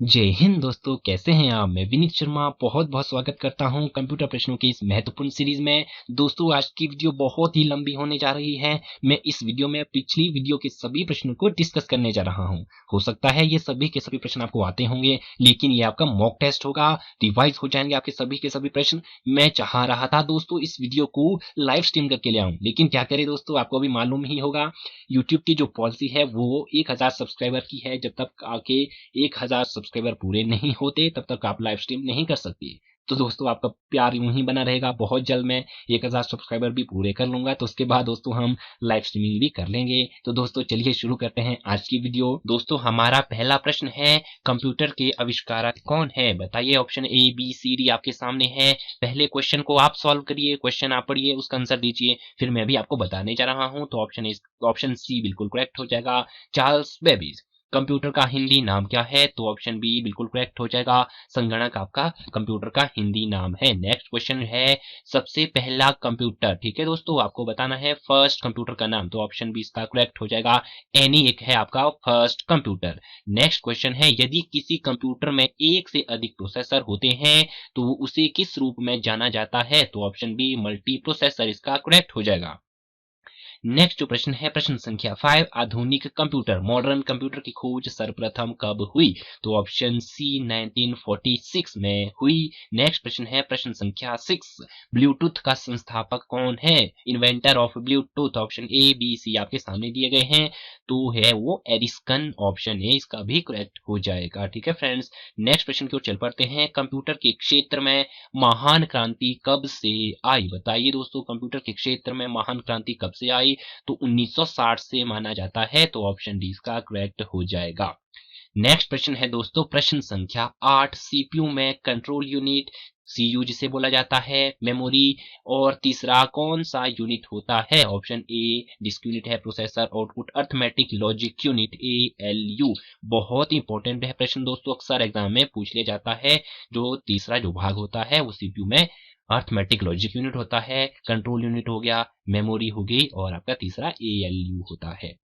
जय हिंद दोस्तों, कैसे हैं आप। मैं विनीत शर्मा बहुत बहुत स्वागत करता हूं कंप्यूटर प्रश्नों की इस महत्वपूर्ण सीरीज में। दोस्तों, आज की वीडियो बहुत ही लंबी होने जा रही है। मैं इस वीडियो में पिछली वीडियो के सभी प्रश्नों को डिस्कस करने जा रहा हूं। हो सकता है ये सभी के सभी प्रश्न आपको आते होंगे, लेकिन ये आपका मॉक टेस्ट होगा। रिवाइज हो जाएंगे आपके सभी के सभी प्रश्न। मैं चाह रहा था दोस्तों इस वीडियो को लाइव स्ट्रीम करके ले आऊं, लेकिन क्या करें दोस्तों, आपको अभी मालूम ही होगा यूट्यूब की जो पॉलिसी है वो 1000 सब्सक्राइबर की है। जब तक आके 1000 सब्सक्राइबर पूरे नहीं होते तब तक आप लाइव स्ट्रीम नहीं कर सकते। तो दोस्तों, आपका प्यार यूं ही बना रहेगा। बहुत जल्द मैं 1000 सब्सक्राइबर भी पूरे कर लूंगा, तो उसके बाद दोस्तों हम लाइव स्ट्रीमिंग भी कर लेंगे। तो दोस्तों चलिए शुरू करते हैं आज की वीडियो। दोस्तों, हमारा पहला प्रश्न है, कंप्यूटर के आविष्कारक कौन है? बताइए। Option A B C D आपके सामने है। पहले क्वेश्चन को आप सॉल्व करिए, क्वेश्चन आप पढ़िए, उसका आंसर दीजिए, फिर मैं भी आपको बताने जा रहा हूं। तो ऑप्शन सी बिल्कुल करेक्ट हो जाएगा, चार्ल्स बेबेज। कंप्यूटर का हिंदी नाम क्या है? तो ऑप्शन बी बिल्कुल करेक्ट हो जाएगा, संगणक आपका कंप्यूटर का हिंदी नाम है। नेक्स्ट क्वेश्चन है, सबसे पहला कंप्यूटर। ठीक है दोस्तों, आपको बताना है फर्स्ट कंप्यूटर का नाम। तो ऑप्शन बी इसका करेक्ट हो जाएगा, ENIAC है आपका फर्स्ट कंप्यूटर। नेक्स्ट क्वेश्चन है, यदि किसी कंप्यूटर में एक से अधिक प्रोसेसर होते हैं तो उसे किस रूप में जाना जाता है? तो ऑप्शन बी मल्टी प्रोसेसर इसका करेक्ट हो जाएगा। नेक्स्ट जो प्रश्न है, प्रश्न संख्या 5, आधुनिक कंप्यूटर मॉडर्न कंप्यूटर की खोज सर्वप्रथम कब हुई? तो ऑप्शन सी 1946 में हुई। नेक्स्ट प्रश्न है, प्रश्न संख्या 6, ब्लूटूथ का संस्थापक कौन है? Inventor of Bluetooth. Option A B C आपके सामने दिए गए हैं, तो है वो एडिसन। ऑप्शन ए इसका भी करेक्ट हो जाएगा। ठीक है फ्रेंड्स, नेक्स्ट प्रश्न की ओर चल पड़ते हैं, कंप्यूटर के क्षेत्र में महान क्रांति कब से आई? बताइए दोस्तों, कंप्यूटर के क्षेत्र में महान क्रांति कब से आई? तो 1960 से माना जाता है। तो ऑप्शन डी इसका करेक्ट हो जाएगा। नेक्स्ट प्रश्न है दोस्तों, प्रश्न संख्या 8, सीपीयू में कंट्रोल यूनिट सीयू जिसे बोला जाता है, मेमोरी और तीसरा कौन सा यूनिट होता है? ऑप्शन ए डिस्क यूनिट है, processor output arithmetic logic unit ALU। बहुत इंपॉर्टेंट है प्रश्न दोस्तों, अक्सर एग्जाम में पूछ लिया जाता है। जो तीसरा जो भाग होता है वो सीपीयू में अर्थमेटिक लॉजिक यूनिट होता है, कंट्रोल यूनिट हो गया, मेमोरी हो गई और आपका तीसरा ALU होता है।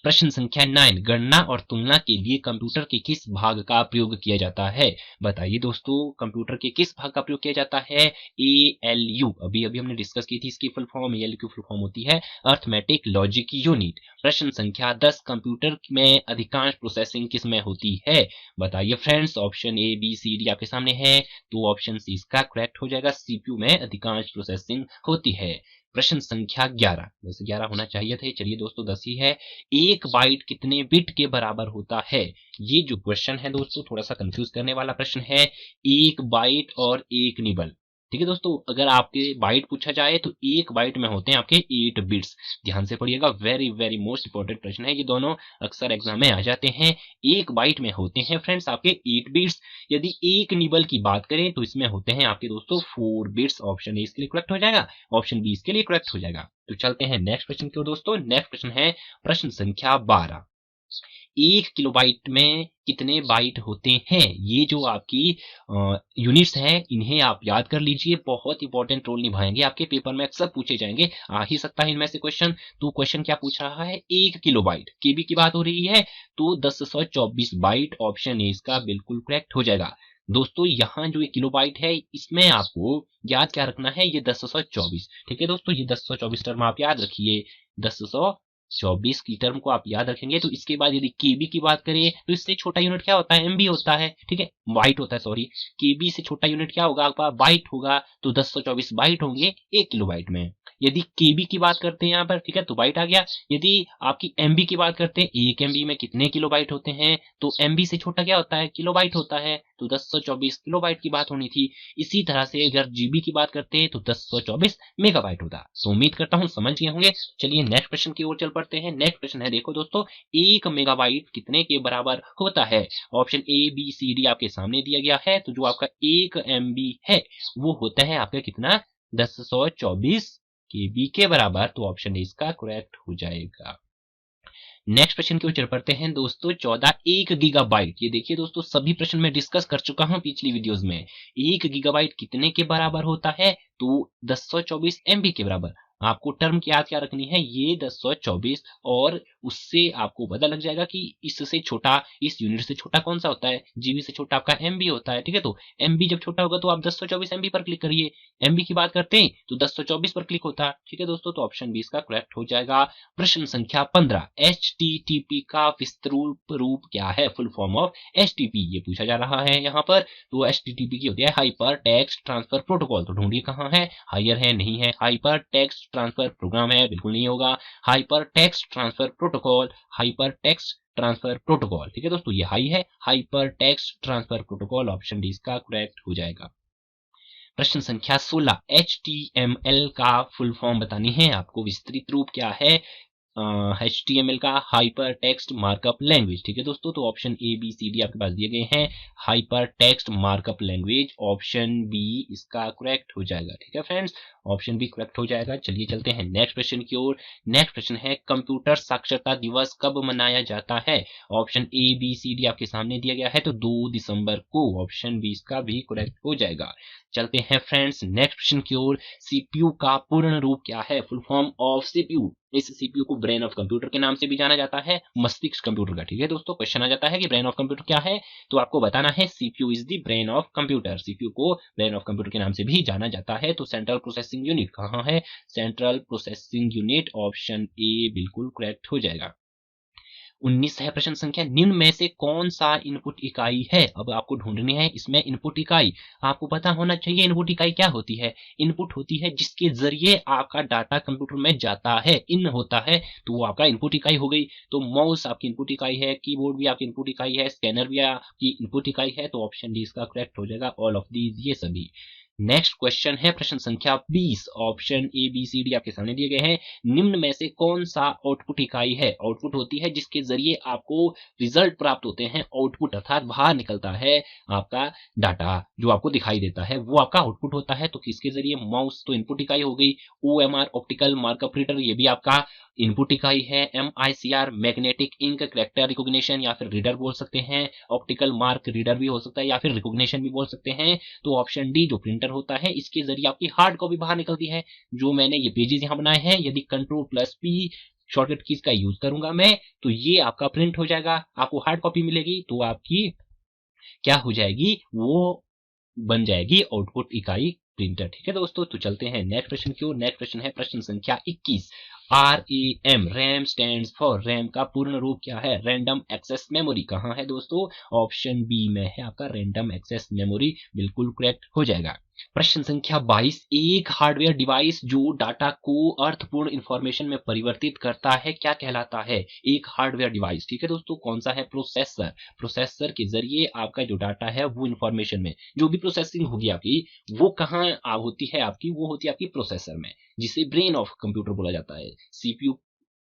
प्रश्न संख्या 9, गणना और तुलना के लिए कंप्यूटर के किस भाग का प्रयोग किया जाता है? बताइए दोस्तों, कंप्यूटर के किस भाग का प्रयोग किया जाता है? ALU। अभी अभी हमने डिस्कस की थी इसकी फुल फॉर्म। ALU की फुल फॉर्म होती है अर्थमेटिक लॉजिक यूनिट। प्रश्न संख्या 10, कंप्यूटर में अधिकांश प्रोसेसिंग किस में होती है? बताइए friends, option A B C D आपके सामने है, तो ऑप्शन सी इसका करेक्ट हो जाएगा, सीपीयू में अधिकांश प्रोसेसिंग होती है। प्रश्न संख्या 11, वैसे 11 होना चाहिए थे, चलिए दोस्तों 10 ही है। एक बाइट कितने बिट के बराबर होता है? ये जो क्वेश्चन है दोस्तों थोड़ा सा कंफ्यूज करने वाला प्रश्न है। एक बाइट और एक निबल। ठीक है दोस्तों, अगर आपके बाइट पूछा जाए तो एक बाइट में होते हैं आपके 8 बिट्स। ध्यान से पढ़िएगा, वेरी वेरी मोस्ट इंपॉर्टेंट प्रश्न है ये दोनों, अक्सर एग्जाम में आ जाते हैं। एक बाइट में होते हैं फ्रेंड्स आपके 8 बिट्स। यदि एक निबल की बात करें तो इसमें होते हैं आपके दोस्तों 4 बिट्स। ऑप्शन ए इसके लिए करेक्ट हो जाएगा, ऑप्शन बी इसके लिए करेक्ट हो जाएगा। तो चलते हैं नेक्स्ट प्रश्न की ओर दोस्तों। नेक्स्ट प्रश्न है, प्रश्न संख्या 12, 1 किलोबाइट में कितने बाइट होते हैं? ये जो आपकी यूनिट्स हैं इन्हें आप याद कर लीजिए, बहुत इंपॉर्टेंट रोल निभाएंगे आपके पेपर में, अक्सर पूछे जाएंगे, आ ही सकता है इनमें से क्वेश्चन। तो क्वेश्चन क्या पूछ रहा है? 1 किलोबाइट, केबी की बात हो रही है, तो 1024 बाइट। ऑप्शन ए इसका बिल्कुल करेक्ट हो जाएगा। दोस्तों, यहाँ जो ये किलोबाइट है इसमें आपको याद क्या रखना है, ये 1024। ठीक है दोस्तों, ये 1024 टर्म आप याद रखिए। 1024 की टर्म को आप याद रखेंगे तो इसके बाद यदि केबी की बात करें तो इससे छोटा यूनिट क्या होता है? एमबी होता है। ठीक है, बाइट होता है, सॉरी। केबी से छोटा यूनिट क्या होगा आपका? बाइट होगा। तो 1024 बाइट होंगे 1 किलोबाइट में। यदि केबी की बात करते हैं यहाँ पर, ठीक है, तो बाइट आ गया। यदि आपकी एमबी की बात करते हैं, 1 MB में कितने किलोबाइट होते हैं? तो एमबी से छोटा क्या होता है? किलोबाइट होता है। तो 1024 किलोबाइट की बात होनी थी। इसी तरह से अगर जीबी की बात करते हैं तो 1024 मेगाबाइट होता। तो उम्मीद करता हूं समझ गए होंगे। चलिए नेक्स्ट क्वेश्चन की ओर चल पड़ते हैं। नेक्स्ट क्वेश्चन है, देखो दोस्तों, 1 मेगाबाइट कितने के बराबर होता है? Option A B C D आपके सामने दिया गया है। तो जो आपका 1 MB है वो होता है आपका कितना? 1024 KB के बराबर। तो ऑप्शन ए इसका करेक्ट हो जाएगा। नेक्स्ट प्रश्न की ओर चल पड़ते हैं दोस्तों। 14, 1 गीगाबाइट। ये देखिए दोस्तों, सभी प्रश्न मैं डिस्कस कर चुका हूं पिछली वीडियोस में। 1 गीगाबाइट कितने के बराबर होता है? तो 1024 MB के बराबर। आपको टर्म की याद क्या रखनी है? ये 1024 और उससे आपको पता लग जाएगा कि इससे छोटा, इस यूनिट से छोटा कौन सा होता है। जीबी से छोटा आपका एमबी होता है, ठीक है। तो एमबी जब छोटा होगा तो आप 1024 एमबी पर क्लिक करिए। एमबी की बात करते हैं तो 1024 पर क्लिक होता है, ठीक है दोस्तों। तो ऑप्शन बी इसका करेक्ट हो जाएगा। प्रश्न संख्या 15, HTTP का विस्तृत रूप क्या है, फुल फॉर्म ऑफ HTTP, ये पूछा जा रहा है यहाँ पर। तो HTTP की होती है हाइपर टेक्स्ट ट्रांसफर प्रोटोकॉल। तो ढूंढिए कहाँ है, हायर है, नहीं है, हाइपर टेक्स्ट ट्रांसफर प्रोग्राम है, बिल्कुल नहीं होगा, hyper text transfer protocol, hyper text transfer protocol, ठीक है दोस्तों, ये हाई है, hyper text transfer protocol, option D इसका करेक्ट हो जाएगा। प्रश्न संख्या 16, HTML का फुल फॉर्म बतानी है आपको, विस्तृत रूप क्या है HTML का, हाइपर टेक्स्ट मार्कअप लैंग्वेज, ठीक है दोस्तों। तो option A B C D आपके पास दिए गए हैं, hyper text markup language, option B इसका करेक्ट हो जाएगा, ठीक है फ्रेंड्स, ऑप्शन बी करेक्ट हो जाएगा। चलिए चलते हैं नेक्स्ट क्वेश्चन की ओर। नेक्स्ट क्वेश्चन है, कंप्यूटर साक्षरता दिवस कब मनाया जाता है। Option A B C D आपके सामने दिया गया है, तो 2 दिसंबर को, ऑप्शन बी इसका भी करेक्ट हो जाएगा। चलते हैं फ्रेंड्स नेक्स्ट क्वेश्चन की ओर। सीपीयू का पूर्ण रूप क्या है, फुल फॉर्म ऑफ सीपीयू। इस सीपीयू को ब्रेन ऑफ कंप्यूटर के नाम से भी जाना जाता है, मस्तिष्क कंप्यूटर का, ठीक है दोस्तों। क्वेश्चन आ जाता है कि ब्रेन ऑफ कंप्यूटर क्या है, तो आपको बताना है CPU is the brain of computer. CPU को ब्रेन ऑफ कंप्यूटर के नाम से भी जाना जाता है। तो सेंट्रल प्रोसेसिंग यूनिट कहाँ है, central processing unit, option A बिल्कुल करेक्ट हो जाएगा। 19 है प्रश्न संख्या, निम्न में से कौन सा इनपुट इकाई है। अब आपको ढूंढनी है इसमें इनपुट इकाई। आपको पता होना चाहिए इनपुट इकाई क्या होती है। इनपुट होती है जिसके जरिए आपका डाटा कंप्यूटर में जाता है, इन होता है, तो वो आपका इनपुट इकाई हो गई। तो माउस आपकी इनपुट इकाई है, कीबोर्ड भी आपकी इनपुट इकाई है, स्कैनर भी आपकी इनपुट इकाई है। तो ऑप्शन डी इसका करेक्ट हो जाएगा, ऑल ऑफ दीज, ये सभी। नेक्स्ट क्वेश्चन है प्रश्न संख्या 20, option A B C D आपके सामने दिए गए हैं। निम्न में से कौन सा आउटपुट इकाई है। आउटपुट होती है जिसके जरिए आपको रिजल्ट प्राप्त होते हैं, आउटपुट अर्थात बाहर निकलता है आपका डाटा जो आपको दिखाई देता है, वो आपका आउटपुट होता है। तो किसके जरिए, माउस तो इनपुट इकाई हो गई, OMR ऑप्टिकल मार्कअप रीडर ये भी आपका इनपुट इकाई है, MICR magnetic ink character recognition या फिर रीडर बोल सकते हैं, ऑप्टिकल मार्क रीडर भी हो सकता है या फिर रिकॉग्निशन भी बोल सकते हैं। तो ऑप्शन डी जो प्रिंटर होता है, इसके जरिए आपकी हार्ड कॉपी बाहर निकलती है। जो मैंने ये पेजेस यहाँ बनाए हैं, यदि Ctrl+P शॉर्टकट कीज का यूज करूंगा मैं, तो ये आपका प्रिंट हो जाएगा, आपको हार्ड कॉपी मिलेगी, तो आपकी क्या हो जाएगी, वो बन जाएगी आउटपुट इकाई प्रिंटर, ठीक है दोस्तों। तो चलते हैं नेक्स्ट क्वेश्चन की ओर। नेक्स्ट क्वेश्चन है प्रश्न संख्या 21, RAM, RAM stands for, RAM का पूर्ण रूप क्या है, रैंडम एक्सेस मेमोरी, कहाँ है दोस्तों, ऑप्शन बी में है आपका रैंडम एक्सेस मेमोरी, बिल्कुल करेक्ट हो जाएगा। प्रश्न संख्या 22, एक हार्डवेयर डिवाइस जो डाटा को अर्थपूर्ण इंफॉर्मेशन में परिवर्तित करता है क्या कहलाता है। एक हार्डवेयर डिवाइस, ठीक है दोस्तों, कौन सा है, प्रोसेसर। प्रोसेसर के जरिए आपका जो डाटा है वो इंफॉर्मेशन में जो भी प्रोसेसिंग होगी आपकी, वो कहाँ होती है आपकी, वो होती है आपकी प्रोसेसर में, जिसे ब्रेन ऑफ कंप्यूटर बोला जाता है। सीपीयू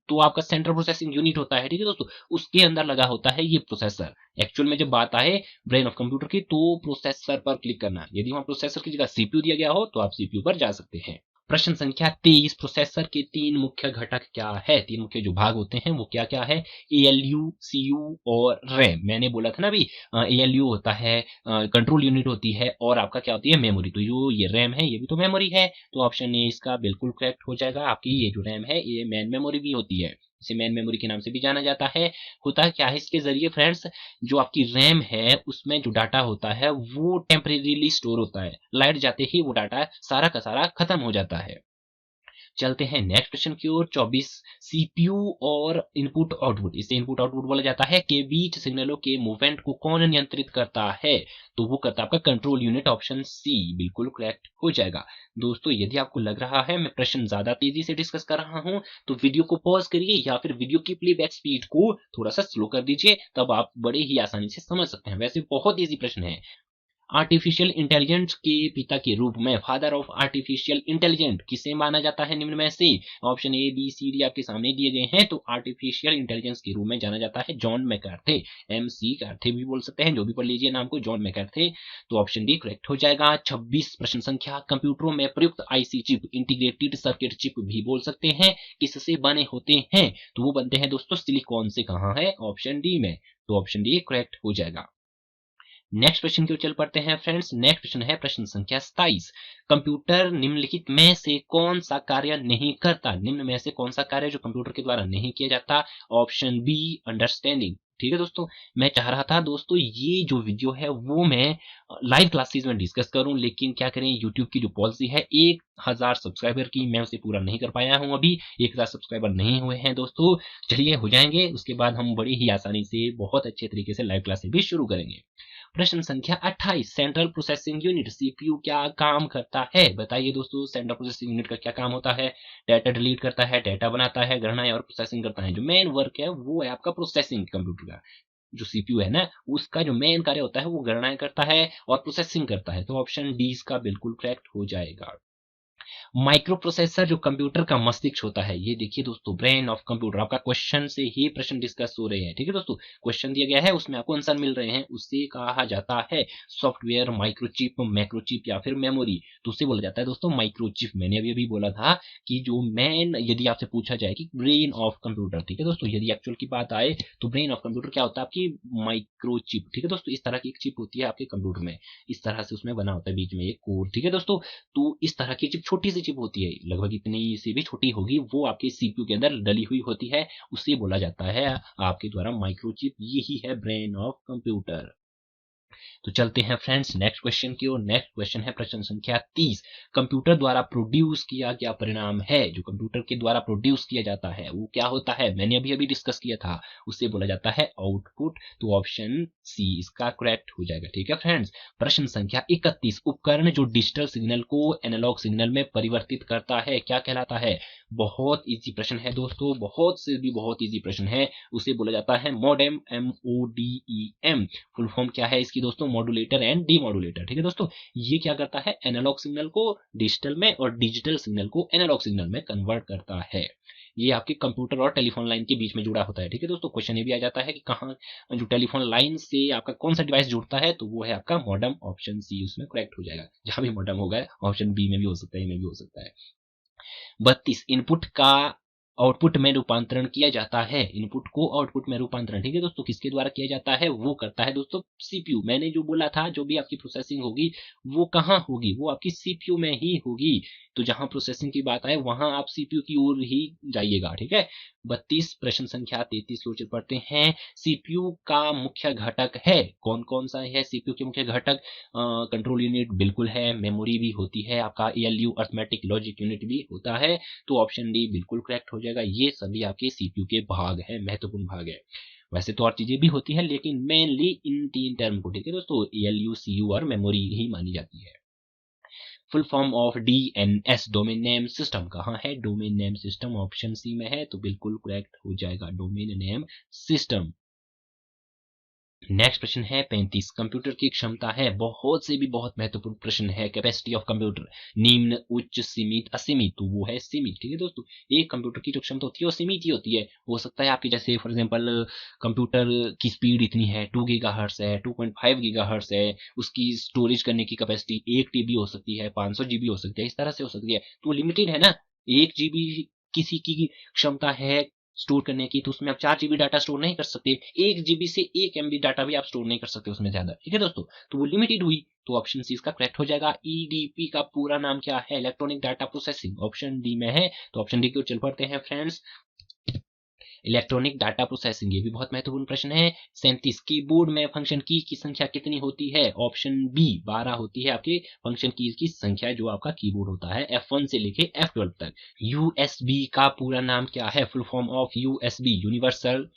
तो आपका सेंट्रल प्रोसेसिंग यूनिट होता है, ठीक है दोस्तों, उसके अंदर लगा होता है ये प्रोसेसर। एक्चुअल में जब बात आए ब्रेन ऑफ कंप्यूटर की, तो प्रोसेसर पर क्लिक करना है। यदि वहां प्रोसेसर की जगह सीपीयू दिया गया हो तो आप सीपीयू पर जा सकते हैं। प्रश्न संख्या 23, प्रोसेसर के 3 मुख्य घटक क्या है, 3 मुख्य जो भाग होते हैं वो क्या क्या है, ALU, CU और रैम। मैंने बोला था ना अभी, ALU होता है कंट्रोल यूनिट होती है, और आपका क्या होती है, मेमोरी। तो जो ये रैम है ये भी तो मेमोरी है, तो ऑप्शन ए इसका बिल्कुल करेक्ट हो जाएगा। आपकी ये जो रैम है ये मैन मेमोरी भी होती है, इसे मैन मेमोरी के नाम से भी जाना जाता है। होता क्या है इसके जरिए फ्रेंड्स, जो आपकी रैम है उसमें जो डाटा होता है वो टेम्परेरीली स्टोर होता है, लाइट जाते ही वो डाटा सारा का सारा खत्म हो जाता है। चलते हैं नेक्स्ट क्वेश्चन की ओर। 24, सीपीयू और इनपुट आउटपुट, इसे इनपुट आउटपुट बोला जाता है, के बीच सिग्नलों के मूवमेंट को कौन नियंत्रित करता है, तो वो करता है आपका कंट्रोल यूनिट, ऑप्शन सी बिल्कुल करेक्ट हो जाएगा। दोस्तों यदि आपको लग रहा है मैं प्रश्न ज्यादा तेजी से डिस्कस कर रहा हूं, तो वीडियो को पॉज करिए या फिर वीडियो की प्लेबैक स्पीड को थोड़ा सा स्लो कर दीजिए, तब आप बड़े ही आसानी से समझ सकते हैं। वैसे बहुत इजी प्रश्न है। आर्टिफिशियल इंटेलिजेंस के पिता के रूप में, फादर ऑफ आर्टिफिशियल इंटेलिजेंस किसे माना जाता है निम्न में से, option A B C D आपके सामने दिए गए हैं। तो आर्टिफिशियल इंटेलिजेंस के रूप में जाना जाता है जॉन मैकार्थे, MC कार्थे भी बोल सकते हैं, जो भी पढ़ लीजिए नाम को, जॉन मैकार्थे। तो ऑप्शन डी करेक्ट हो जाएगा। 26 प्रश्न संख्या, कंप्यूटरों में प्रयुक्त IC chip, integrated circuit chip भी बोल सकते हैं, किससे बने होते हैं, तो वो बनते हैं दोस्तों सिलिकॉन से, कहाँ है, ऑप्शन डी में। तो ऑप्शन डी करेक्ट हो जाएगा। नेक्स्ट क्वेश्चन की ओर चल पड़ते हैं फ्रेंड्स। नेक्स्ट क्वेश्चन है प्रश्न संख्या 27। कंप्यूटर निम्नलिखित में से कौन सा कार्य नहीं करता? निम्न में से कौन सा कार्य जो कंप्यूटर के द्वारा नहीं किया जाता? Option be understanding. ठीक है दोस्तों, मैं चाह रहा था दोस्तों ये जो वीडियो है वो मैं लाइव क्लासेस में डिस्कस करूं, लेकिन क्या करें, यूट्यूब की जो पॉलिसी है 1000 सब्सक्राइबर की, मैं उसे पूरा नहीं कर पाया हूं। अभी 1000 सब्सक्राइबर नहीं हुए हैं दोस्तों, चलिए हो जाएंगे, उसके बाद हम बड़ी ही आसानी से बहुत अच्छे तरीके से लाइव क्लासेस भी शुरू करेंगे। प्रश्न संख्या 28। सेंट्रल प्रोसेसिंग यूनिट सीपीयू क्या काम करता है? बताइए दोस्तों, सेंट्रल प्रोसेसिंग यूनिट का क्या काम होता है? डाटा डिलीट करता है, डाटा बनाता है, गणना और प्रोसेसिंग करता है। जो मेन वर्क है वो है आपका प्रोसेसिंग कंप्यूटर का। जो सीपीयू है ना, उसका जो मेन कार्य होता है वो गणनाएं करता है और प्रोसेसिंग करता है। तो ऑप्शन डी इसका बिल्कुल करेक्ट हो जाएगा। माइक्रो प्रोसेसर जो कंप्यूटर का मस्तिष्क होता है, ये देखिए दोस्तों, ब्रेन ऑफ कंप्यूटर, आपका क्वेश्चन से ही प्रश्न डिस्कस हो रहे हैं। ठीक है दोस्तों, क्वेश्चन दिया गया है उसमें आपको आंसर मिल रहे हैं, उससे कहा जाता है सॉफ्टवेयर, माइक्रोचिप, मैक्रोचिप या फिर मेमोरी। तो उससे बोला जाता है दोस्तों माइक्रोचिप। मैंने अभी अभी बोला था कि जो मेन, यदि आपसे पूछा जाए कि ब्रेन ऑफ कंप्यूटर, ठीक है दोस्तों, यदि एक्चुअल की बात आए तो ब्रेन ऑफ कंप्यूटर क्या होता है? आपकी माइक्रोचिप। ठीक है दोस्तों, इस तरह की एक चिप होती है आपके कंप्यूटर में, इस तरह से उसमें बना होता है बीच में एक कोर। ठीक है दोस्तों, तो इस तरह की चिप, छोटी सी चिप होती है, लगभग इतनी सी भी छोटी होगी, वो आपके सीपीयू के अंदर डली हुई होती है, उसे बोला जाता है आपके द्वारा माइक्रोचिप। यही है ब्रेन ऑफ कंप्यूटर। तो चलते हैं फ्रेंड्स नेक्स्ट क्वेश्चन की ओर। नेक्स्ट क्वेश्चन है प्रश्न संख्या 30। कंप्यूटर द्वारा प्रोड्यूस किया गया परिणाम है, जो कंप्यूटर के द्वारा प्रोड्यूस किया जाता है वो क्या होता है? मैंने अभी अभी डिस्कस किया था, उससे बोला जाता है आउटपुट। तो ऑप्शन सी इसका करेक्ट हो जाएगा। ठीक है फ्रेंड्स। प्रश्न संख्या 31। उपकरण जो डिजिटल सिग्नल को एनालॉग सिग्नल में परिवर्तित करता है क्या कहलाता है? बहुत इजी प्रश्न है दोस्तों, बहुत से भी बहुत इजी प्रश्न है। उसे बोला जाता है मॉडेम, MODEM। फुल फॉर्म क्या है इसकी दोस्तों? Modulator and demodulator. ठीक है दोस्तों, ये क्या करता है? एनालॉग सिग्नल को डिजिटल में और डिजिटल सिग्नल को एनालॉग सिग्नल में कन्वर्ट करता है। ये आपके कंप्यूटर और टेलीफोन लाइन के बीच में जुड़ा होता है। ठीक है दोस्तों, क्वेश्चन ये भी आ जाता है कि कहाँ जो टेलीफोन लाइन से आपका कौन सा डिवाइस जुड़ता है, तो वो है आपका मॉडेम। ऑप्शन सी उसमें करेक्ट हो जाएगा। जहां भी मॉडेम होगा, ऑप्शन बी में भी हो सकता है, ए में भी हो सकता है। 32। इनपुट का आउटपुट में रूपांतरण किया जाता है, इनपुट को आउटपुट में रूपांतरण, ठीक है दोस्तों, किसके द्वारा किया जाता है? वो करता है दोस्तों सीपीयू। मैंने जो बोला था, जो भी आपकी प्रोसेसिंग होगी वो कहाँ होगी? वो आपकी सीपीयू में ही होगी। तो जहां प्रोसेसिंग की बात आए वहां आप सीपीयू की ओर ही जाइएगा। ठीक है। 32। प्रश्न संख्या 33 को पढ़ते हैं। सीपीयू का मुख्य घटक है, कौन कौन सा है सीपीयू के मुख्य घटक? कंट्रोल यूनिट बिल्कुल है, मेमोरी भी होती है, आपका एएलयू अर्थमेटिक लॉजिक यूनिट भी होता है। तो ऑप्शन डी बिल्कुल करेक्ट हो जाएगा। ये सभी आपके सीपीयू के भाग है, महत्वपूर्ण भाग है। वैसे तो और चीजें भी होती है, लेकिन मेनली इन तीन टर्म को, ठीक है दोस्तों, एएलयू, सीयू और मेमोरी ही मानी जाती है। Full form of DNS, domain name system, कहाँ है? Domain name system option C में है, तो बिल्कुल करेक्ट हो जाएगा, डोमेन नेम सिस्टम। नेक्स्ट प्रश्न है 35। कंप्यूटर की क्षमता है, बहुत से भी बहुत महत्वपूर्ण प्रश्न है। कैपेसिटी ऑफ कंप्यूटर, निम्न, उच्च, सीमित, असीमित। तो वो है सीमित। ठीक है दोस्तों, एक कंप्यूटर की जो क्षमता होती है वो सीमित ही होती है। हो सकता है आपकी, जैसे फॉर एग्जांपल कंप्यूटर की स्पीड इतनी है, 2 गीगाहर्ट्ज है, 2.5 गीगाहर्ट्ज है, उसकी स्टोरेज करने की कैपेसिटी 1 टीबी हो सकती है, 500 जीबी हो सकती है, इस तरह से हो सकती है। तो लिमिटेड है ना, 1 जीबी किसी की क्षमता है स्टोर करने की, तो उसमें आप 4 जीबी डाटा स्टोर नहीं कर सकते। 1 जीबी से 1 एमबी डाटा भी आप स्टोर नहीं कर सकते उसमें ज्यादा। ठीक है दोस्तों, तो वो लिमिटेड हुई। तो ऑप्शन सी इसका करेक्ट हो जाएगा। ईडीपी का पूरा नाम क्या है? Electronic data processing. Option D में है, तो ऑप्शन डी की ओर चल पड़ते हैं फ्रेंड्स। इलेक्ट्रॉनिक डाटा प्रोसेसिंग, ये भी बहुत महत्वपूर्ण प्रश्न है। 37। कीबोर्ड में फंक्शन की संख्या कितनी होती है? ऑप्शन बी 12 होती है आपके फंक्शन की संख्या, जो आपका कीबोर्ड होता है F1 से लेके F12 तक। यूएसबी का पूरा नाम क्या है? Full form of USB, universal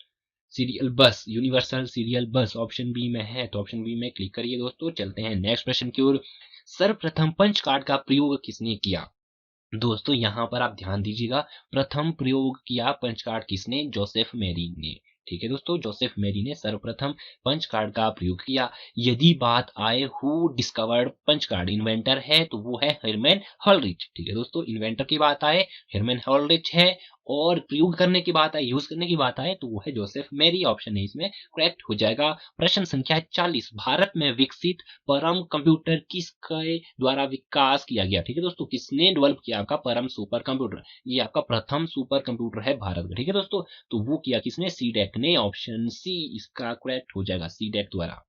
serial bus, universal serial bus. Option B में है, तो ऑप्शन बी में क्लिक करिए दोस्तों। चलते हैं नेक्स्ट प्रश्न की ओर। सर्वप्रथम पंच कार्ड का प्रयोग किसने किया? दोस्तों यहां पर आप ध्यान दीजिएगा, प्रथम प्रयोग किया पंच कार्ड किसने? जोसेफ मेरी ने। ठीक है दोस्तों, जोसेफ मेरी ने सर्वप्रथम पंच कार्ड का प्रयोग किया। यदि बात आए who discovered punch card, inventor है, तो वो है हरमैन हॉलरिच। ठीक है दोस्तों, इन्वेंटर की बात आए हरमैन हॉलरिच है, और प्रयोग करने की बात आए, यूज करने की बात आए, तो वो है जोसेफ मेरी। ऑप्शन है इसमें करेक्ट हो जाएगा। प्रश्न संख्या 40। भारत में विकसित परम कंप्यूटर किसके द्वारा विकास किया गया? ठीक है दोस्तों, किसने डेवलप किया आपका परम सुपर कंप्यूटर? ये आपका प्रथम सुपर कंप्यूटर है भारत का। ठीक है दोस्तों, तो वो किया किसने? सीडेक ने। ऑप्शन सी इसका करेक्ट हो जाएगा, सीडेक द्वारा।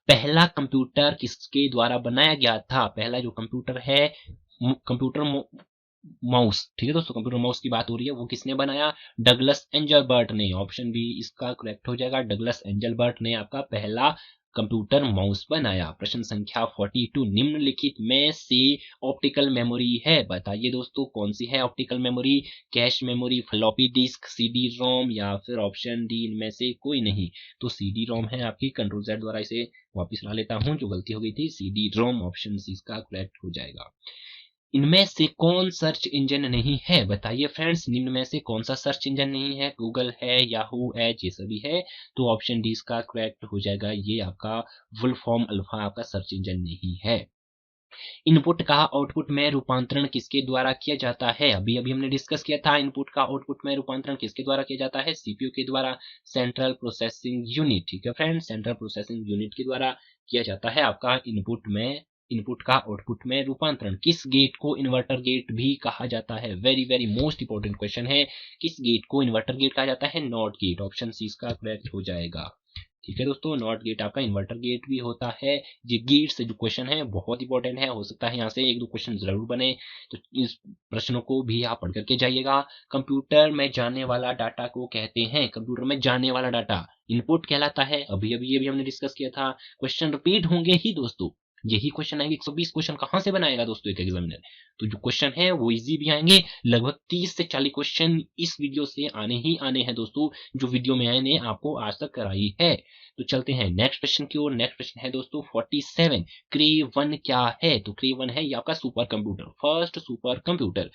पहला कंप्यूटर किसके द्वारा बनाया गया था? पहला जो कंप्यूटर है, कंप्यूटर माउस, ठीक है दोस्तों, कंप्यूटर माउस की बात हो रही है, वो किसने बनाया? डगलस एंजलबर्ट ने। ऑप्शन बी इसका करेक्ट हो जाएगा, डगलस एंजलबर्ट ने आपका पहला कंप्यूटर माउस बनाया। प्रश्न संख्या 42, निम्नलिखित में से ऑप्टिकल मेमोरी है, बताइए दोस्तों कौन सी है optical memory? Cache memory, floppy disk, CD ROM, या फिर ऑप्शन डी इनमें से कोई नहीं। तो सीडी रोम है आपकी, कंट्रोल जेड द्वारा इसे वापिस ला लेता हूं, जो गलती हो गई थी, सीडी रोम ऑप्शन सी इसका करेक्ट हो जाएगा। इनमें से कौन सर्च इंजन नहीं है, बताइए फ्रेंड्स, निम्न में से कौन सा सर्च इंजन नहीं है? गूगल है, याहू, एज, ये सभी है। तो ऑप्शन डी इसका करेक्ट हो जाएगा, ये आपका वुलफॉर्म अल्फा आपका सर्च इंजन नहीं है। इनपुट का आउटपुट में रूपांतरण किसके द्वारा किया जाता है? अभी अभी हमने डिस्कस किया था, इनपुट का आउटपुट में रूपांतरण किसके द्वारा किया जाता है? सीपीयू के द्वारा, सेंट्रल प्रोसेसिंग यूनिट, ठीक है फ्रेंड्स, सेंट्रल प्रोसेसिंग यूनिट के द्वारा किया जाता है आपका इनपुट का आउटपुट में रूपांतरण। किस गेट को इन्वर्टर गेट भी कहा जाता है? Very very most important question है, किस गेट को इन्वर्टर गेट कहा जाता है? नॉट गेट, ऑप्शन सी इसका करेक्ट हो जाएगा। ठीक है दोस्तों, नॉट गेट आपका इन्वर्टर गेट भी होता है। ये गेट से जो क्वेश्चन है बहुत इंपॉर्टेंट है, हो सकता है यहाँ से एक दो क्वेश्चन जरूर बने, तो इस प्रश्नों को भी आप पढ़ करके जाइएगा। कंप्यूटर में जाने वाला डाटा को कहते हैं, कंप्यूटर में जाने वाला डाटा इनपुट कहलाता है। अभी अभी ये भी हमने डिस्कस किया था, क्वेश्चन रिपीट होंगे ही दोस्तों, यही क्वेश्चन आएंगे। 120 क्वेश्चन कहाँ से बनाएगा दोस्तों एक एग्जामिनर? तो जो क्वेश्चन है वो इजी भी आएंगे, लगभग 30 से 40 क्वेश्चन इस वीडियो से आने ही आने हैं दोस्तों, जो वीडियो में मैंने आपको आज तक कराई है। तो चलते हैं नेक्स्ट क्वेश्चन की ओर। नेक्स्ट क्वेश्चन है दोस्तों 47, क्रे 1 क्या है? तो क्रे 1 है ये आपका super computer, first super computer,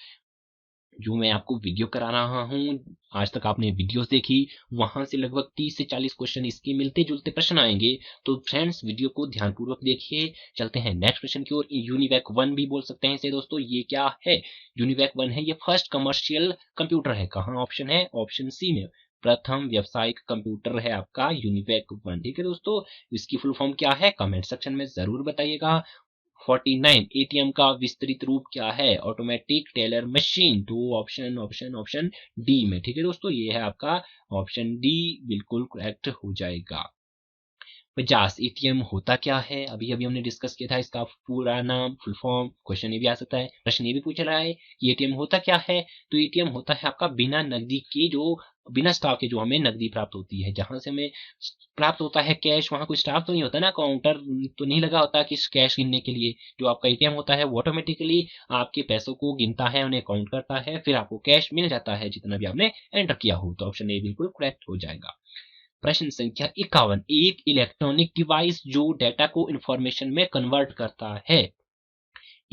जो मैं आपको वीडियो करा रहा हूं। आज तक आपने वीडियोस देखी, वहां से लगभग 30 से 40 क्वेश्चन इसके मिलते जुलते प्रश्न आएंगे। तो फ्रेंड्स वीडियो को ध्यानपूर्वक देखिए। चलते हैं नेक्स्ट क्वेश्चन की ओर। यूनिवैक 1 भी बोल सकते हैं इसे दोस्तों, ये क्या है? यूनिवैक 1 है ये फर्स्ट कमर्शियल कंप्यूटर है। कहाँ ऑप्शन है? ऑप्शन सी में, प्रथम व्यावसायिक कंप्यूटर है आपका यूनिवैक 1। ठीक है दोस्तों, इसकी फुल फॉर्म क्या है? कमेंट सेक्शन में जरूर बताइएगा। 49, एटीएम का विस्तृत रूप क्या है? Automatic teller machine. तो ऑप्शन ऑप्शन ऑप्शन डी में, ठीक है दोस्तों, ये है आपका ऑप्शन डी, बिल्कुल करेक्ट हो जाएगा। 50, एटीएम होता क्या है? अभी अभी हमने डिस्कस किया था, इसका पूरा नाम, फुल फॉर्म, क्वेश्चन ये भी आ सकता है, प्रश्न ये भी पूछ रहा है कि एटीएम होता क्या है? तो एटीएम होता है आपका बिना नकदी के, जो बिना स्टाफ के जो हमें नकदी प्राप्त होती है, जहां से हमें प्राप्त होता है कैश, वहां कोई स्टाफ तो नहीं होता ना, काउंटर तो नहीं लगा होता कि कैश गिनने के लिए। जो आपका एटीएम होता है वो ऑटोमेटिकली आपके पैसों को गिनता है, उन्हें काउंट करता है, फिर आपको कैश मिल जाता है जितना भी आपने एंटर किया हो। तो ऑप्शन ए बिल्कुल करेक्ट हो जाएगा। प्रश्न संख्या 51, एक इलेक्ट्रॉनिक डिवाइस जो डेटा को इंफॉर्मेशन में कन्वर्ट करता है।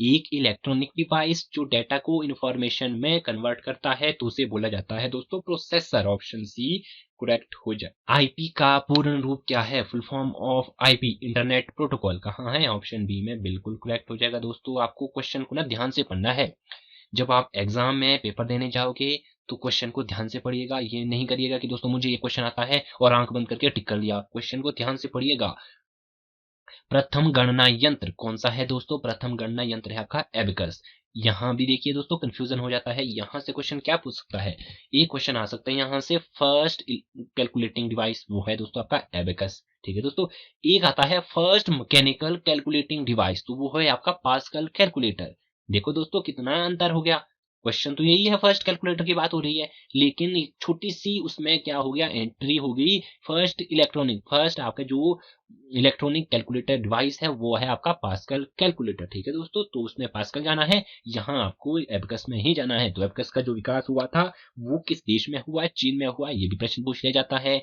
एक इलेक्ट्रॉनिक डिवाइस जो डेटा को इंफॉर्मेशन में कन्वर्ट करता है तो उसे बोला जाता है दोस्तों प्रोसेसर, ऑप्शन सी करेक्ट हो जाए। आईपी का पूर्ण रूप क्या है? Full form of IP, internet protocol, कहाँ है? ऑप्शन बी में, बिल्कुल करेक्ट हो जाएगा दोस्तों। आपको क्वेश्चन को ना ध्यान से पढ़ना है, जब आप एग्जाम में पेपर देने जाओगे तो क्वेश्चन को ध्यान से पढ़िएगा। ये नहीं करिएगा कि दोस्तों मुझे ये क्वेश्चन आता है और आंख बंद करके टिक कर लिया, क्वेश्चन को ध्यान से पढ़िएगा। प्रथम गणना यंत्र कौन सा है दोस्तों? प्रथम गणना यंत्र है आपका एबेकस। यहां भी देखिए दोस्तों कंफ्यूजन हो जाता है, यहां से क्वेश्चन क्या पूछ सकता है? एक क्वेश्चन आ सकता है यहां से, फर्स्ट कैलकुलेटिंग डिवाइस, वो है दोस्तों आपका एबेकस। ठीक है दोस्तों, एक आता है फर्स्ट मैकेनिकल कैलकुलेटिंग डिवाइस, तो वो है आपका पास्कल कैलकुलेटर। देखो दोस्तों कितना अंतर हो गया, क्वेश्चन तो यही है, फर्स्ट कैलकुलेटर की बात हो रही है, लेकिन एक छोटी सी उसमें क्या हो गया, एंट्री हो गई फर्स्ट इलेक्ट्रॉनिक, फर्स्ट आपका जो इलेक्ट्रॉनिक कैलकुलेटर डिवाइस है वो है आपका पास्कल कैलकुलेटर। ठीक है दोस्तों, तो उसमें पास्कल जाना है, यहाँ आपको एबेकस में ही जाना है। तो एबेकस का जो विकास हुआ था वो किस देश में हुआ है? चीन में हुआ है, ये भी प्रश्न पूछ लिया जाता है।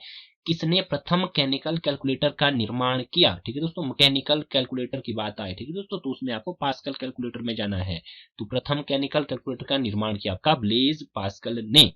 किसने प्रथम मैकेनिकल कैलकुलेटर का निर्माण किया? ठीक है दोस्तों, मैकेनिकल कैलकुलेटर की बात आए, ठीक है दोस्तों, तो उसमें आपको पास्कल कैलकुलेटर में जाना है। तो प्रथम मैकेनिकल कैलकुलेटर का निर्माण किया आपका ब्लेज पास्कल ने।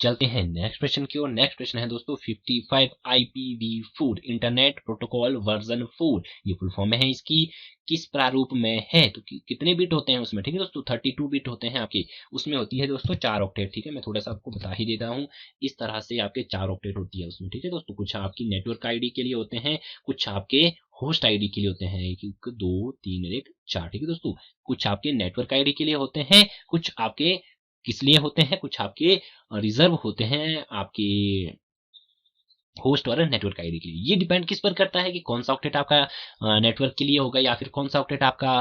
चलते हैं नेक्स्ट क्वेश्चन की ओर। नेक्स्ट क्वेश्चन है दोस्तों 55, IPv4 इंटरनेट प्रोटोकॉल वर्जन 4, ये फुल फॉर्म है इसकी, किस प्रारूप में है? तो कितने बिट होते हैं उसमें? ठीक है दोस्तों 32 बिट होते हैं आपके, उसमें होती है दोस्तों 4 ऑक्टेट। ठीक है, मैं थोड़ा सा आपको बता ही देता हूँ, इस तरह से आपके 4 ऑक्टेट होती है उसमें। ठीक है दोस्तों, कुछ आपकी नेटवर्क आईडी के लिए होते हैं, कुछ आपके होस्ट आईडी के लिए होते हैं, 1 2 3 1 4। ठीक है दोस्तों, कुछ आपके नेटवर्क आईडी के लिए होते हैं, कुछ आपके किस लिए होते हैं, कुछ आपके रिजर्व होते हैं आपके होस्ट और नेटवर्क आईडी के लिए। ये डिपेंड किस पर करता है कि कौन सा ऑक्टेट आपका नेटवर्क के लिए होगा या फिर कौन सा ऑक्टेट आपका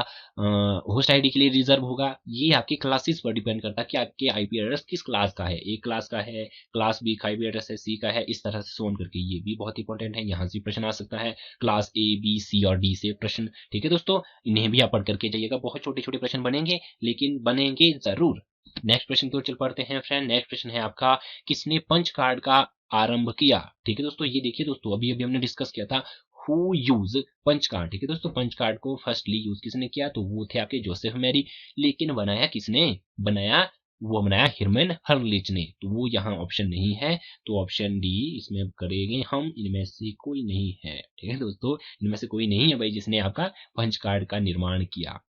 होस्ट आईडी के लिए रिजर्व होगा। ये आपके क्लासेस पर डिपेंड करता है कि आपके आईपी एड्रेस किस क्लास का है, ए क्लास का है, क्लास बी का आईपी एड्रेस है, सी का है, इस तरह से सोन करके। ये भी बहुत इंपॉर्टेंट है, यहाँ से प्रश्न आ सकता है क्लास ए बी सी और डी से प्रश्न। ठीक है दोस्तों, इन्हें भी आप पढ़ करके जाइएगा, बहुत छोटे छोटे प्रश्न बनेंगे लेकिन बनेंगे जरूर। नेक्स्ट प्रश्न की ओर चल पड़ते हैं फ्रेंड। नेक्स्ट प्रश्न है आपका, किसने पंच कार्ड का आरंभ किया। ठीक है दोस्तों, ये देखिए दोस्तों, अभी अभी हमने डिस्कस किया था हु यूज पंच कार्ड। ठीक है दोस्तों, पंच कार्ड को फर्स्टली यूज किसने किया, तो वो थे आपके जोसेफ मैरी। लेकिन बनाया किसने, बनाया हिरमन हर्लिच ने। तो वो यहाँ ऑप्शन नहीं है, तो ऑप्शन डी इसमें करेंगे हम, इनमें से कोई नहीं है। ठीक है दोस्तों, इनमें से कोई नहीं है भाई जिसने आपका पंच कार्ड का निर्माण किया।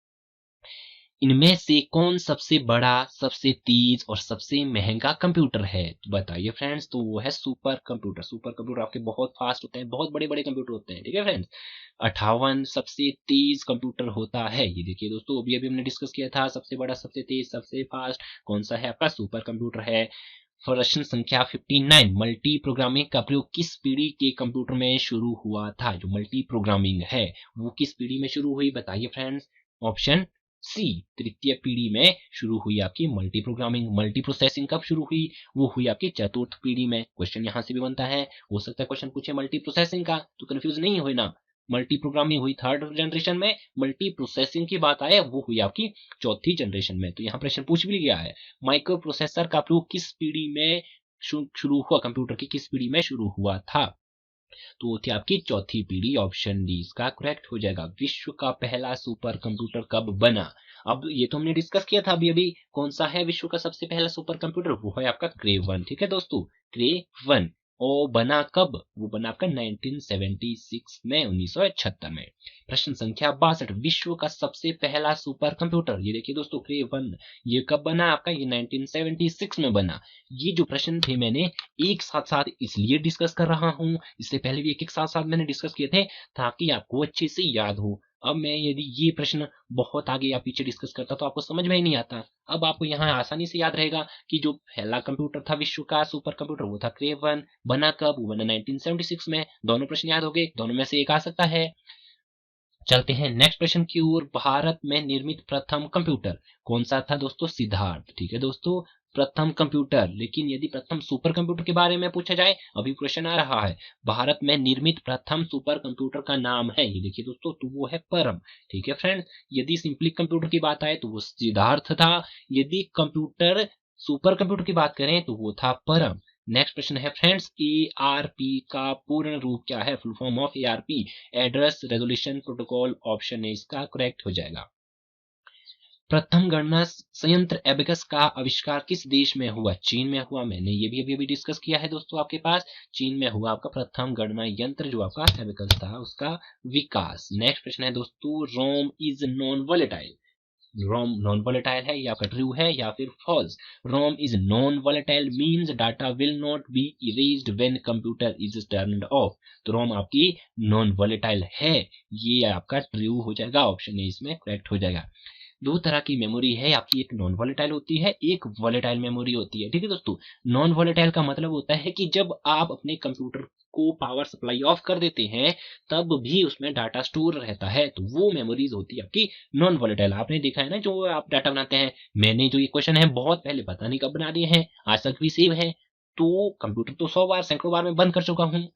इनमें से कौन सबसे बड़ा, सबसे तेज और सबसे महंगा कंप्यूटर है, तो बताइए फ्रेंड्स। तो वो है सुपर कंप्यूटर। सुपर कंप्यूटर आपके बहुत फास्ट होते हैं, बहुत बड़े बड़े कंप्यूटर होते हैं। ठीक है फ्रेंड्स, 58 सबसे तेज कंप्यूटर होता है। ये देखिए दोस्तों, अभी अभी हमने डिस्कस किया था सबसे बड़ा, सबसे तेज, सबसे फास्ट कौन सा है, आपका सुपर कंप्यूटर है। प्रश्न संख्या 59, मल्टी प्रोग्रामिंग का प्रयोग किस पीढ़ी के कंप्यूटर में शुरू हुआ था। जो मल्टी प्रोग्रामिंग है वो किस पीढ़ी में शुरू हुई, बताइए फ्रेंड्स। ऑप्शन सी, तृतीय पीढ़ी में शुरू हुई आपकी मल्टी प्रोग्रामिंग। मल्टी प्रोसेसिंग कब शुरू हुई, वो हुई आपकी चतुर्थ पीढ़ी में। क्वेश्चन यहां से भी बनता है, हो सकता है क्वेश्चन पूछे मल्टी प्रोसेसिंग का, तो कंफ्यूज नहीं हुए ना। मल्टी प्रोग्रामिंग हुई थर्ड जनरेशन में, मल्टी प्रोसेसिंग की बात आए वो हुई आपकी चौथी जनरेशन में। तो यहाँ प्रश्न पूछ भी गया है, माइक्रो प्रोसेसर का प्रयोग किस पीढ़ी में शुरू हुआ, कंप्यूटर की किस पीढ़ी में शुरू हुआ था, तो वो थी आपकी चौथी पीढ़ी। ऑप्शन डी इसका करेक्ट हो जाएगा। विश्व का पहला सुपर कंप्यूटर कब बना, अब ये तो हमने डिस्कस किया था अभी अभी, कौन सा है विश्व का सबसे पहला सुपर कंप्यूटर, वो है आपका क्रे 1। ठीक है दोस्तों, क्रे 1। और बना कब, वो बना आपका 1976 में, 1976 में। प्रश्न संख्या 62, विश्व का सबसे पहला सुपर कंप्यूटर, ये देखिए दोस्तों क्रे 1, ये कब बना आपका, ये 1976 में बना। ये जो प्रश्न थे मैंने एक साथ साथ इसलिए डिस्कस कर रहा हूं, इससे पहले भी एक एक साथ साथ मैंने डिस्कस किए थे ताकि आपको अच्छे से याद हो। अब मैं यदि ये प्रश्न बहुत आगे या पीछे डिस्कस करता तो आपको समझ में ही नहीं आता। अब आपको यहाँ आसानी से याद रहेगा कि जो पहला कंप्यूटर था विश्व का सुपर कंप्यूटर वो था क्रे 1, बना कब, वो बना 1976 में। दोनों प्रश्न याद हो गए, दोनों में से एक आ सकता है। चलते हैं नेक्स्ट प्रश्न की ओर। भारत में निर्मित प्रथम कंप्यूटर कौन सा था दोस्तों, सिद्धार्थ। ठीक है दोस्तों, प्रथम कंप्यूटर। लेकिन यदि प्रथम सुपर कंप्यूटर के बारे में पूछा जाए, अभी क्वेश्चन आ रहा है, भारत में निर्मित प्रथम सुपर कंप्यूटर का नाम है, ये देखिए दोस्तों, तो वो है परम। ठीक है फ्रेंड्स, यदि सिंपली कंप्यूटर की बात आए तो वो सिद्धार्थ था, यदि कंप्यूटर सुपर कंप्यूटर की बात करें तो वो था परम। नेक्स्ट प्रश्न है फ्रेंड्स, ARP का पूर्ण रूप क्या है, full form of ARP, address resolution protocol. Option A इसका करेक्ट हो जाएगा। प्रथम गणना संयंत्र एबेकस का आविष्कार किस देश में हुआ, चीन में हुआ। मैंने ये भी अभी डिस्कस किया है दोस्तों आपके पास, चीन में हुआ आपका प्रथम गणना यंत्र जो आपका एबेकस था उसका विकास। नेक्स्ट प्रश्न है दोस्तों, ROM is non volatile, ROM non volatile है या फिर ट्रू है या फिर false. ROM is non volatile means data will not be erased when computer is turned off. तो रोम आपकी नॉन वोलेटाइल है, ये आपका ट्रू हो जाएगा। ऑप्शन ए इसमें करेक्ट हो जाएगा। दो तरह की मेमोरी है आपकी, एक नॉन वोलेटाइल होती है, एक वोलेटाइल मेमोरी होती है। ठीक है दोस्तों, नॉन वोलेटाइल का मतलब होता है कि जब आप अपने कंप्यूटर को पावर सप्लाई ऑफ कर देते हैं तब भी उसमें डाटा स्टोर रहता है, तो वो मेमोरीज होती है आपकी नॉन वोलेटाइल। आपने देखा है ना जो आप डाटा बनाते हैं, मैंने जो ये क्वेश्चन है बहुत पहले पता नहीं कब बना दिए हैं, आज तक भी सेव है, तो कंप्यूटर तो 100 बार सैकड़ों बार में बंद कर चुका हूँ।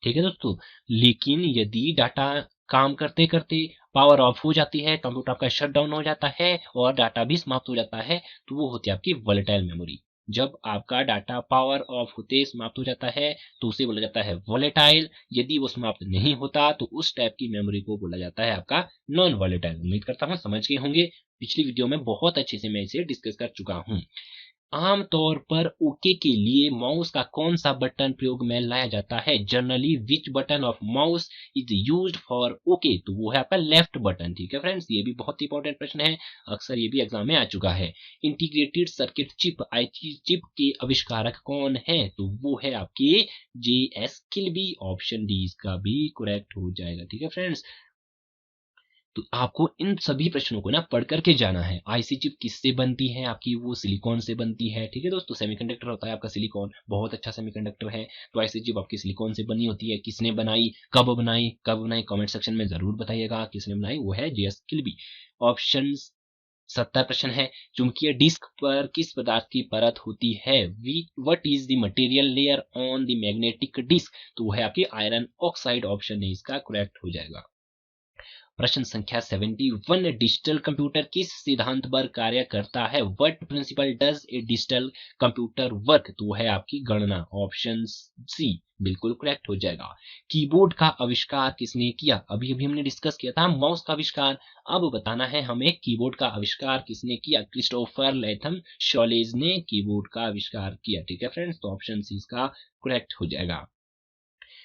ठीक है दोस्तों, लेकिन यदि डाटा काम करते करते पावर ऑफ हो जाती है, कंप्यूटर आपका शट डाउन हो जाता है और डाटा भी समाप्त हो जाता है, तो वो होती है आपकी वोलेटाइल मेमोरी। जब आपका डाटा पावर ऑफ होते समाप्त हो जाता है तो उसे बोला जाता है वोलेटाइल, यदि वो समाप्त नहीं होता तो उस टाइप की मेमोरी को बोला जाता है आपका नॉन वोलेटाइल। उम्मीद करता हूँ समझ गए होंगे, पिछली वीडियो में बहुत अच्छे से मैं इसे डिस्कस कर चुका हूँ। आमतौर पर ओके के लिए माउस का कौन सा बटन प्रयोग में लाया जाता है, generally which button of mouse is used for okay, तो वो है आपका लेफ्ट बटन। ठीक है फ्रेंड्स, ये भी बहुत इंपॉर्टेंट प्रश्न है, अक्सर ये भी एग्जाम में आ चुका है। Integrated circuit chip IC chip के आविष्कारक कौन है, तो वो है आपके JS किल्बी। ऑप्शन डी इसका भी करेक्ट हो जाएगा। ठीक है फ्रेंड्स, तो आपको इन सभी प्रश्नों को ना पढ़ करके जाना है। आईसी चिप किससे बनती है आपकी, वो सिलिकॉन से बनती है, ठीक है दोस्तों। सेमीकंडक्टर होता है आपका सिलिकॉन, बहुत अच्छा सेमीकंडक्टर है। तो आईसी चिप आपकी सिलिकॉन से बनी होती है। किसने बनाई, कब बनाई, कमेंट सेक्शन में जरूर बताइएगा किसने बनाई, वो है जेएस किल्बी। ऑप्शन 70 प्रश्न है, चुंबकीय डिस्क पर किस पदार्थ की परत होती है, what is the material layer on the magnetic disk, तो वो है आपकी आयरन ऑक्साइड, ऑप्शन ए इसका करेक्ट हो जाएगा। प्रश्न संख्या 71, डिजिटल कंप्यूटर किस सिद्धांत पर कार्य करता है, what principle does a digital computer work, तो वो है आपकी गणना, ऑप्शन सी बिल्कुल करेक्ट हो जाएगा। कीबोर्ड का आविष्कार किसने किया, अभी अभी हमने डिस्कस किया था माउस का आविष्कार, अब बताना है हमें कीबोर्ड का आविष्कार किसने किया, क्रिस्टोफर लेथम शॉलेज ने कीबोर्ड का आविष्कार किया, ठीक है फ्रेंड्स। तो ऑप्शन सी इसका करेक्ट हो जाएगा।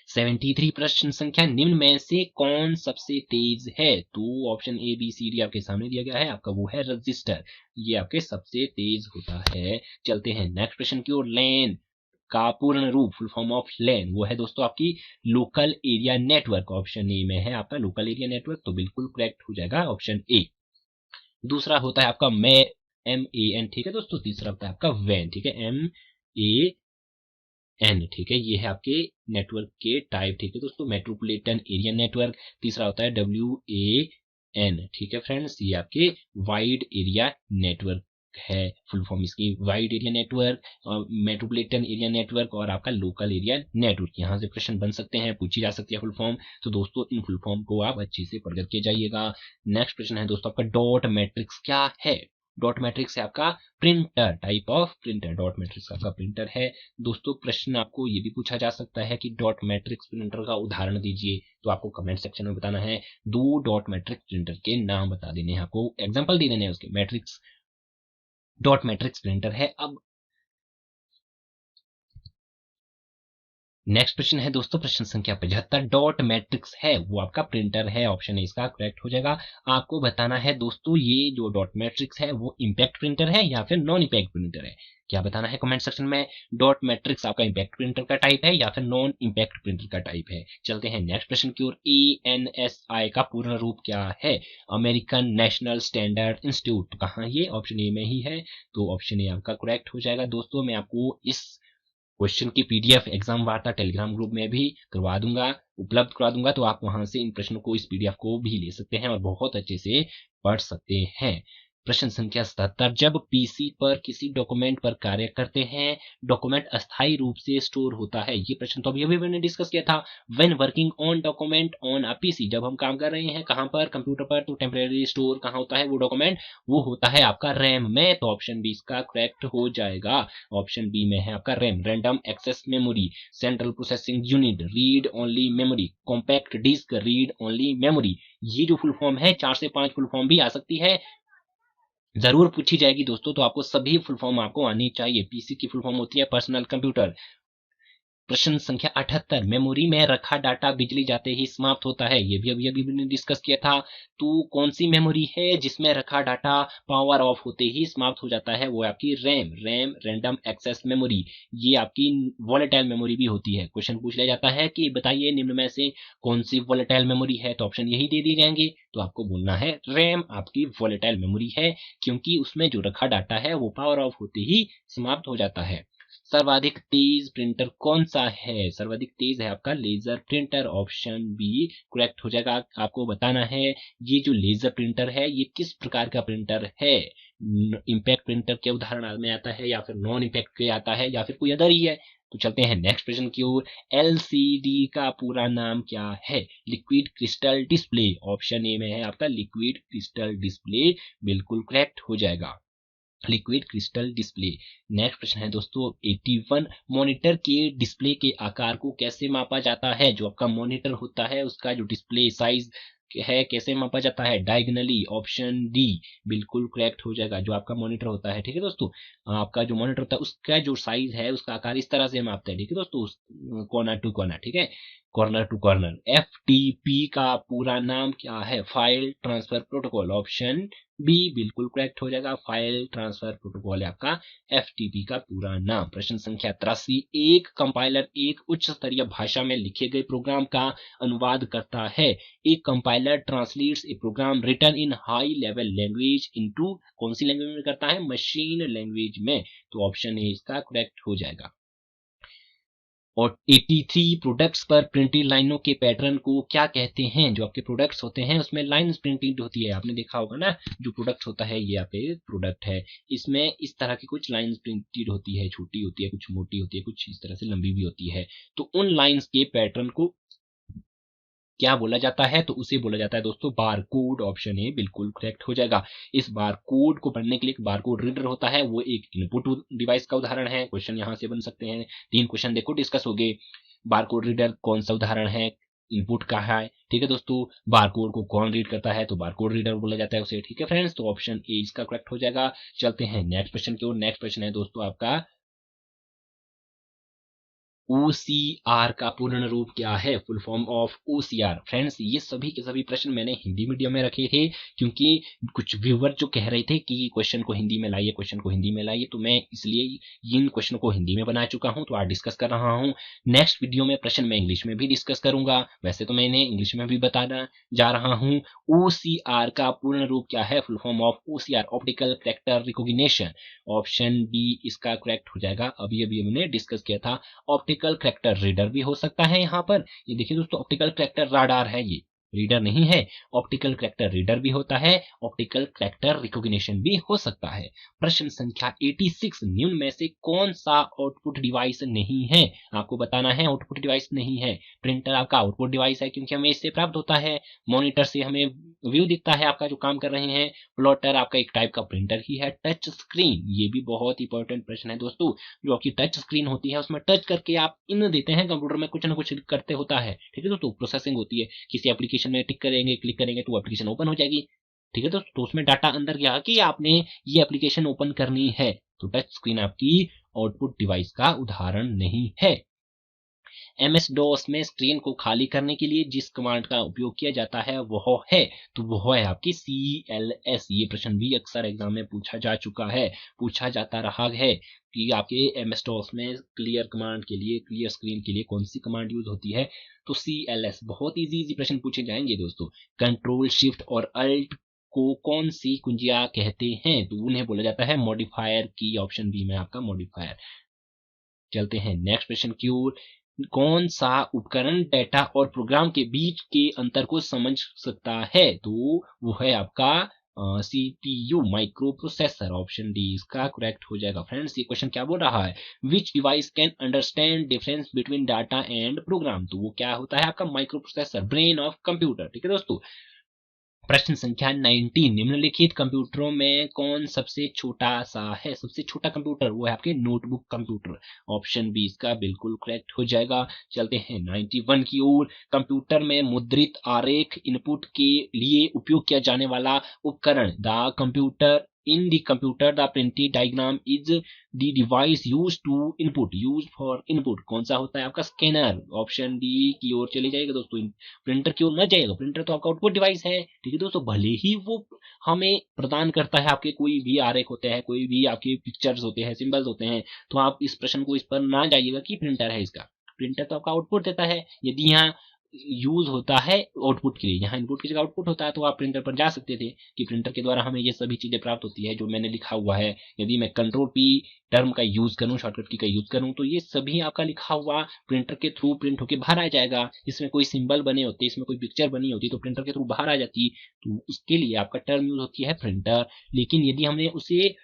73 प्रश्न संख्या, निम्न में से कौन सबसे तेज है, तो option A B C D आपके सामने दिया गया है, आपका वो है रजिस्टर, ये आपके सबसे तेज होता है। चलते हैं नेक्स्ट प्रश्न की ओर। लैन का पूर्ण रूप, फुल फॉर्म ऑफ लैन, वो है दोस्तों आपकी local area network, option A में है आपका लोकल एरिया नेटवर्क, तो बिल्कुल करेक्ट हो जाएगा ऑप्शन ए। दूसरा होता है आपका मैं एम ए एन, ठीक है दोस्तों। तीसरा होता है आपका वैन, ठीक है, एम ए एन, ठीक है, ये है आपके नेटवर्क के टाइप, ठीक है दोस्तों, मेट्रोपॉलिटन एरिया नेटवर्क। तीसरा होता है डब्ल्यू ए एन, ठीक है फ्रेंड्स, ये आपके वाइड एरिया नेटवर्क है, फुल फॉर्म इसकी wide area network, metropolitan area network और आपका लोकल एरिया नेटवर्क। यहाँ से प्रश्न बन सकते हैं, पूछी जा सकती है फुल फॉर्म, तो दोस्तों इन फुल फॉर्म को आप अच्छे से पढ़ करके जाइएगा। नेक्स्ट प्रश्न है दोस्तों आपका, डॉट मैट्रिक्स क्या है, डॉट मैट्रिक्स है आपका printer, type of printer, dot matrix आपका प्रिंटर है। दोस्तों प्रश्न आपको ये भी पूछा जा सकता है कि डॉट मैट्रिक्स प्रिंटर का उदाहरण दीजिए, तो आपको कमेंट सेक्शन में बताना है, दो डॉट मैट्रिक्स प्रिंटर के नाम बता देने हैं, आपको एग्जांपल दे देने हैं उसके। मैट्रिक्स डॉट मैट्रिक्स प्रिंटर है। अब नेक्स्ट प्रश्न है दोस्तों, प्रश्न संख्या 75, डॉट मैट्रिक्स है वो आपका प्रिंटर है, ऑप्शन इसका करेक्ट हो जाएगा। आपको बताना है दोस्तों ये जो डॉट मैट्रिक्स है वो इंपैक्ट प्रिंटर है या फिर नॉन इंपैक्ट प्रिंटर है, क्या बताना है कमेंट सेक्शन में। डॉट मैट्रिक्स आपका इंपैक्ट प्रिंटर का टाइप है या फिर नॉन इंपैक्ट प्रिंटर का टाइप है। चलते हैं नेक्स्ट प्रश्न की ओर। ANSI का पूर्ण रूप क्या है, अमेरिकन नेशनल स्टैंडर्ड इंस्टीट्यूट, तो कहाँ ये, ऑप्शन ए में ही है, तो ऑप्शन ए आपका करेक्ट हो जाएगा। दोस्तों मैं आपको इस क्वेश्चन की पीडीएफ एग्जाम वार्ता टेलीग्राम ग्रुप में भी करवा दूंगा, उपलब्ध करा दूंगा, तो आप वहां से इन प्रश्नों को, इस पीडीएफ को भी ले सकते हैं और बहुत अच्छे से पढ़ सकते हैं। प्रश्न संख्या 77, जब पीसी पर किसी डॉक्यूमेंट पर कार्य करते हैं, डॉक्यूमेंट अस्थायी रूप से स्टोर होता है, ये प्रश्न तो अभी अभी मैंने डिस्कस किया था। When working on document on a PC, जब हम काम कर रहे हैं कहां पर, कंप्यूटर पर, तो टेम्परेरी स्टोर कहां होता है वो डॉक्यूमेंट, वो होता है आपका रैम में, तो ऑप्शन बी इसका करेक्ट हो जाएगा। ऑप्शन बी में है आपका RAM, random access memory, central processing unit, read only memory, compact disc, read only memory, ये जो फुल फॉर्म है 4 से 5 फुल फॉर्म भी आ सकती है, जरूर पूछी जाएगी दोस्तों, तो आपको सभी फुल फॉर्म आपको आनी चाहिए। पीसी की फुल फॉर्म होती है पर्सनल कंप्यूटर। प्रश्न संख्या 78, मेमोरी में रखा डाटा बिजली जाते ही समाप्त होता है, ये भी अभी अभी हमने डिस्कस किया था, तो कौन सी मेमोरी है जिसमें रखा डाटा पावर ऑफ होते ही समाप्त हो जाता है, वो है आपकी रैम, रैंडम एक्सेस मेमोरी, ये आपकी वॉलेटाइल मेमोरी भी होती है। क्वेश्चन पूछ लिया जाता है कि बताइए निम्न में से कौन सी वॉलेटाइल मेमोरी है, तो ऑप्शन यही दे दिए जाएंगे, तो आपको बोलना है रैम आपकी वॉलेटाइल मेमोरी है, क्योंकि उसमें जो रखा डाटा है वो पावर ऑफ होते ही समाप्त हो जाता है। सर्वाधिक तेज प्रिंटर कौन सा है, सर्वाधिक तेज है आपका laser printer, option B correct हो जाएगा। आपको बताना है ये जो लेजर प्रिंटर है ये किस प्रकार का प्रिंटर है, इंपैक्ट प्रिंटर के उदाहरण में आता है या फिर नॉन इंपैक्ट के आता है या फिर कोई अदर ही है। तो चलते हैं नेक्स्ट प्रश्न की ओर। LCD का पूरा नाम क्या है, liquid crystal display, option A में है आपका लिक्विड क्रिस्टल डिस्प्ले, बिल्कुल करेक्ट हो जाएगा, लिक्विड क्रिस्टल डिस्प्ले। नेक्स्ट प्रश्न है दोस्तों 81, मॉनिटर के डिस्प्ले के आकार को कैसे मापा जाता है, जो आपका मॉनिटर होता है उसका जो डिस्प्ले साइज है कैसे मापा जाता है, डायगनली, ऑप्शन डी बिल्कुल करेक्ट हो जाएगा। जो आपका मॉनिटर होता है, ठीक है दोस्तों, आपका जो मॉनिटर होता है उसका जो साइज है उसका आकार इस तरह से मापते हैं, ठीक है दोस्तों, कोना टू कोना, ठीक है, कॉर्नर टू कॉर्नर। एफटीपी का पूरा नाम क्या है? File transfer protocol. Option B बिल्कुल करेक्ट हो जाएगा। फाइल ट्रांसफर प्रोटोकॉल है आपका एफटीपी का पूरा नाम। प्रश्न संख्या 83, एक कंपाइलर एक उच्च स्तरीय भाषा में लिखे गए प्रोग्राम का अनुवाद करता है। एक compiler translates a program written in high level language into, कौन सी लैंग्वेज में करता है? मशीन लैंग्वेज में। तो ऑप्शन ए इसका करेक्ट हो जाएगा। और 83, प्रोडक्ट्स पर प्रिंटेड लाइनों के पैटर्न को क्या कहते हैं? जो आपके प्रोडक्ट्स होते हैं उसमें लाइंस प्रिंटेड होती है, आपने देखा होगा ना। जो प्रोडक्ट होता है, ये आपके प्रोडक्ट है, इसमें इस तरह की कुछ लाइंस प्रिंटेड होती है, छोटी होती है, कुछ मोटी होती है, कुछ इस तरह से लंबी भी होती है। तो उन लाइंस के पैटर्न को क्या बोला जाता है? तो उसे बोला जाता है दोस्तों बार कोड। ऑप्शन ए बिल्कुल करेक्ट हो जाएगा। इस बार कोड को पढ़ने के लिए एक बार कोड रीडर होता है, वो एक इनपुट डिवाइस का उदाहरण है। क्वेश्चन यहां से बन सकते हैं। 3 क्वेश्चन देखो डिस्कस हो गए। बार कोड रीडर कौन सा उदाहरण है? इनपुट का है। ठीक है दोस्तों, बार कोड को कौन रीड करता है? तो बार कोड रीडर बोला जाता है उसे। ठीक है फ्रेंड्स, तो ऑप्शन ए इसका करेक्ट हो जाएगा। चलते हैं नेक्स्ट क्वेश्चन की ओर। नेक्स्ट क्वेश्चन है दोस्तों आपका OCR का पूर्ण रूप क्या है? Full form of OCR। Friends, ये सभी के सभी प्रश्न मैंने हिंदी मीडियम में रखे थे, क्योंकि कुछ व्यूवर जो कह रहे थे कि क्वेश्चन को हिंदी में लाइए, क्वेश्चन को हिंदी में लाइए, तो मैं इसलिए इन क्वेश्चन को हिंदी में बना चुका हूं, तो आज डिस्कस कर रहा हूं। नेक्स्ट वीडियो में प्रश्न मैं इंग्लिश में भी डिस्कस करूंगा। वैसे तो मैंने इंग्लिश में भी बताना जा रहा हूं। OCR का पूर्ण रूप क्या है? Full form of OCR, optical character recognition. Option B इसका करेक्ट हो जाएगा। अभी अभी हमने डिस्कस किया था। ऑप्टिकल कैरेक्टर रीडर भी हो सकता है। यहाँ पर ये देखिए दोस्तों, ऑप्टिकल कैरेक्टर राडार है, ये रीडर नहीं है। ऑप्टिकल कैरेक्टर रीडर भी होता है, ऑप्टिकल कैरेक्टर रिकॉग्निशन भी हो सकता है। प्रश्न संख्या 86, निम्न में से कौन सा आउटपुट डिवाइस नहीं है? आपको बताना है आउटपुट डिवाइस नहीं है। प्रिंटर आपका आउटपुट डिवाइस है, क्योंकि हमें इससे प्राप्त होता है। मॉनिटर से हमें व्यू दिखता है आपका जो काम कर रहे हैं। प्लॉटर आपका एक टाइप का प्रिंटर ही है। टच स्क्रीन, ये भी बहुत इंपॉर्टेंट प्रश्न है दोस्तों। जो आपकी टच स्क्रीन होती है, उसमें टच करके आप इन देते हैं, कंप्यूटर में कुछ ना कुछ करते होता है। ठीक है दोस्तों, प्रोसेसिंग होती है। किसी एप्लीकेशन में टिक करेंगे, क्लिक करेंगे तो एप्लीकेशन ओपन हो जाएगी। ठीक है दोस्तों, तो उसमें डाटा अंदर गया कि आपने ये एप्लीकेशन ओपन करनी है। तो टच स्क्रीन आपकी आउटपुट डिवाइस का उदाहरण नहीं है। MS DOS में स्क्रीन को खाली करने के लिए जिस कमांड का उपयोग किया जाता है वह है, तो वह है आपकी CLS। ये प्रश्न भी अक्सर एग्जाम में पूछा जा चुका है, पूछा जाता रहा है कि आपके MS DOS में क्लियर कमांड के लिए, क्लियर स्क्रीन के लिए कौन सी कमांड यूज होती है? तो CLS। बहुत इजी प्रश्न पूछे जाएंगे दोस्तों। कंट्रोल शिफ्ट और अल्ट को कौन सी कुंजियां कहते हैं? तो उन्हें बोला जाता है मॉडिफायर की। ऑप्शन बी में आपका मॉडिफायर। चलते हैं नेक्स्ट प्रश्न की ओर। कौन सा उपकरण डेटा और प्रोग्राम के बीच के अंतर को समझ सकता है? तो वो है आपका CPU, microprocessor. Option D इसका करेक्ट हो जाएगा। फ्रेंड्स, ये क्वेश्चन क्या बोल रहा है? Which device can understand difference between data and program? तो वो क्या होता है? आपका microprocessor, brain of computer. ठीक है दोस्तों। प्रश्न संख्या 19, निम्नलिखित कंप्यूटरों में कौन सबसे छोटा सा है? सबसे छोटा कंप्यूटर वो है आपके नोटबुक कंप्यूटर। ऑप्शन बी इसका बिल्कुल करेक्ट हो जाएगा। चलते हैं 91 की ओर। कंप्यूटर में मुद्रित आरेख इनपुट के लिए उपयोग किया जाने वाला उपकरण। The computer in the computer the printed diagram is the device use to input, use for input. कौन सा होता है? आपका स्कैनर। ऑप्शन डी की ओर चले जाएगा दोस्तों, प्रिंटर की ओर न जाएगा। प्रिंटर तो आपका आउटपुट डिवाइस है। ठीक है दोस्तों, भले ही वो हमें प्रदान करता है आपके कोई भी आरेख होते हैं, कोई भी आपके पिक्चर्स होते हैं, सिंबल्स होते हैं, तो आप इस प्रश्न को इस पर ना जाइएगा कि प्रिंटर है इसका। प्रिंटर तो आपका आउटपुट देता है। यदि यहाँ यूज होता है आउटपुट के लिए, यहाँ इनपुट की जगह आउटपुट होता है, तो आप प्रिंटर पर जा सकते थे कि प्रिंटर के द्वारा हमें ये सभी चीजें प्राप्त होती है जो मैंने लिखा हुआ है। यदि मैं कंट्रोल P टर्म का यूज करूं, शॉर्टकट की का यूज करूं, तो ये सभी आपका लिखा हुआ प्रिंटर के थ्रू प्रिंट होकर बाहर आ जाएगा। इसमें कोई सिंबल बने होते, इसमें कोई पिक्चर बनी होती, तो प्रिंटर के थ्रू बाहर आ जाती। तो उसके लिए आपका टर्म यूज होती है प्रिंटर। लेकिन यदि हमने उसे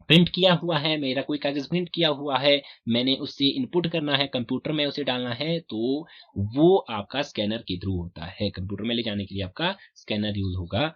प्रिंट किया हुआ है, मेरा कोई कागज प्रिंट किया हुआ है, मैंने उससे इनपुट करना है, कंप्यूटर में उसे डालना है, तो वो आपका स्कैनर के थ्रू होता है। कंप्यूटर में ले जाने के लिए आपका स्कैनर यूज होगा।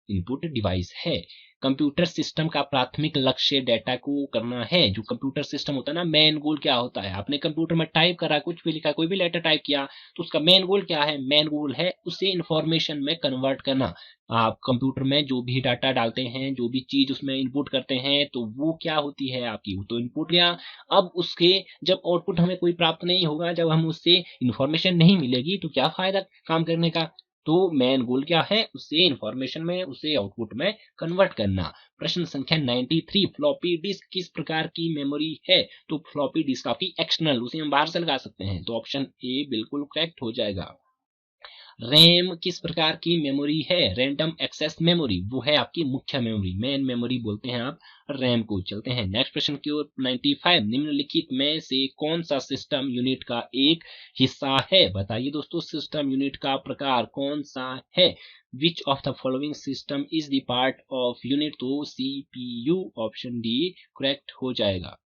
इनपुट डिवाइस है। कंप्यूटर सिस्टम का प्राथमिक लक्ष्य डेटा को करना है। जो कंप्यूटर सिस्टम होता है ना, मेन गोल क्या होता है? आपने कंप्यूटर में टाइप करा, कुछ भी लिखा, कोई भी लेटर टाइप किया, तो उसका मेन गोल क्या है? मेन गोल है उसे इंफॉर्मेशन में कन्वर्ट करना। आप कंप्यूटर में जो भी डाटा डालते हैं, जो भी चीज उसमें इनपुट करते हैं, तो वो क्या होती है आपकी? वो तो इनपुट या अब उसके जब आउटपुट हमें कोई प्राप्त नहीं होगा, जब हम उससे इंफॉर्मेशन नहीं मिलेगी, तो क्या फायदा काम करने का? तो मेन गोल क्या है? उसे इंफॉर्मेशन में, उसे आउटपुट में कन्वर्ट करना। प्रश्न संख्या 93, फ्लॉपी डिस्क किस प्रकार की मेमोरी है? तो फ्लॉपी डिस्क आपकी एक्सटर्नल, उसे हम बाहर से लगा सकते हैं, तो ऑप्शन ए बिल्कुल करेक्ट हो जाएगा। रैम किस प्रकार की मेमोरी है? रैंडम एक्सेस मेमोरी, वो है आपकी मुख्य मेमोरी, मेन मेमोरी बोलते हैं आप रैम को। चलते हैं नेक्स्ट प्रश्न की ओर। 95, निम्नलिखित में से कौन सा सिस्टम यूनिट का एक हिस्सा है? बताइए दोस्तों, सिस्टम यूनिट का प्रकार कौन सा है? Which of the following system is the part of unit? तो सीपीयू, ऑप्शन डी करेक्ट हो जाएगा।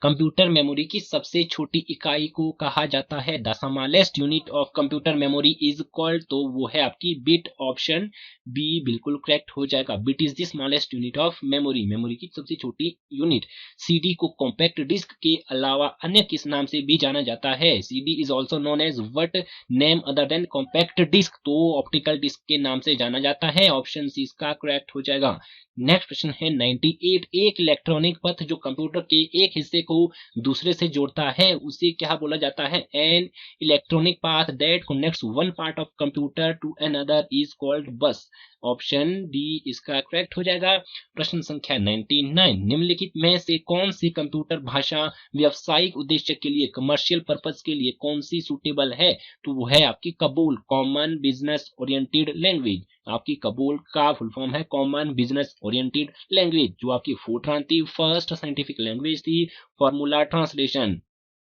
कंप्यूटर मेमोरी की सबसे छोटी इकाई को कहा जाता है? The smallest unit of computer memory is called, तो वो है आपकी बिट, ऑप्शन बी बिल्कुल करेक्ट हो जाएगा। Bit is the smallest unit of memory, memory की सबसे छोटी यूनिट। सीडी को कॉम्पैक्ट डिस्क के अलावा अन्य किस नाम से भी जाना जाता है? CD is also known as what name other than compact disc? तो ऑप्टिकल डिस्क के नाम से जाना जाता है, ऑप्शन सी इसका करेक्ट हो जाएगा। नेक्स्ट प्रश्न है 98, एक इलेक्ट्रॉनिक पथ जो कंप्यूटर के एक हिस्से को दूसरे से जोड़ता है, उसे क्या बोला जाता है? An electronic path that connects one part of computer to another is called bus, option D इसका करेक्ट हो जाएगा। प्रश्न संख्या 99, निम्नलिखित में से कौन सी कंप्यूटर भाषा व्यावसायिक उद्देश्य के लिए, कमर्शियल पर्पस के लिए कौन सी सूटेबल है? तो वो है आपकी कबूल, कॉमन बिजनेस ओरिएंटेड लैंग्वेज। आपकी कबूल का फुल फॉर्म है कॉमन बिजनेस ओरिएंटेड लैंग्वेज, जो आपकी फोर्ट्रान थी, फर्स्ट साइंटिफिक लैंग्वेज थी। फॉर्मूला ट्रांसलेशन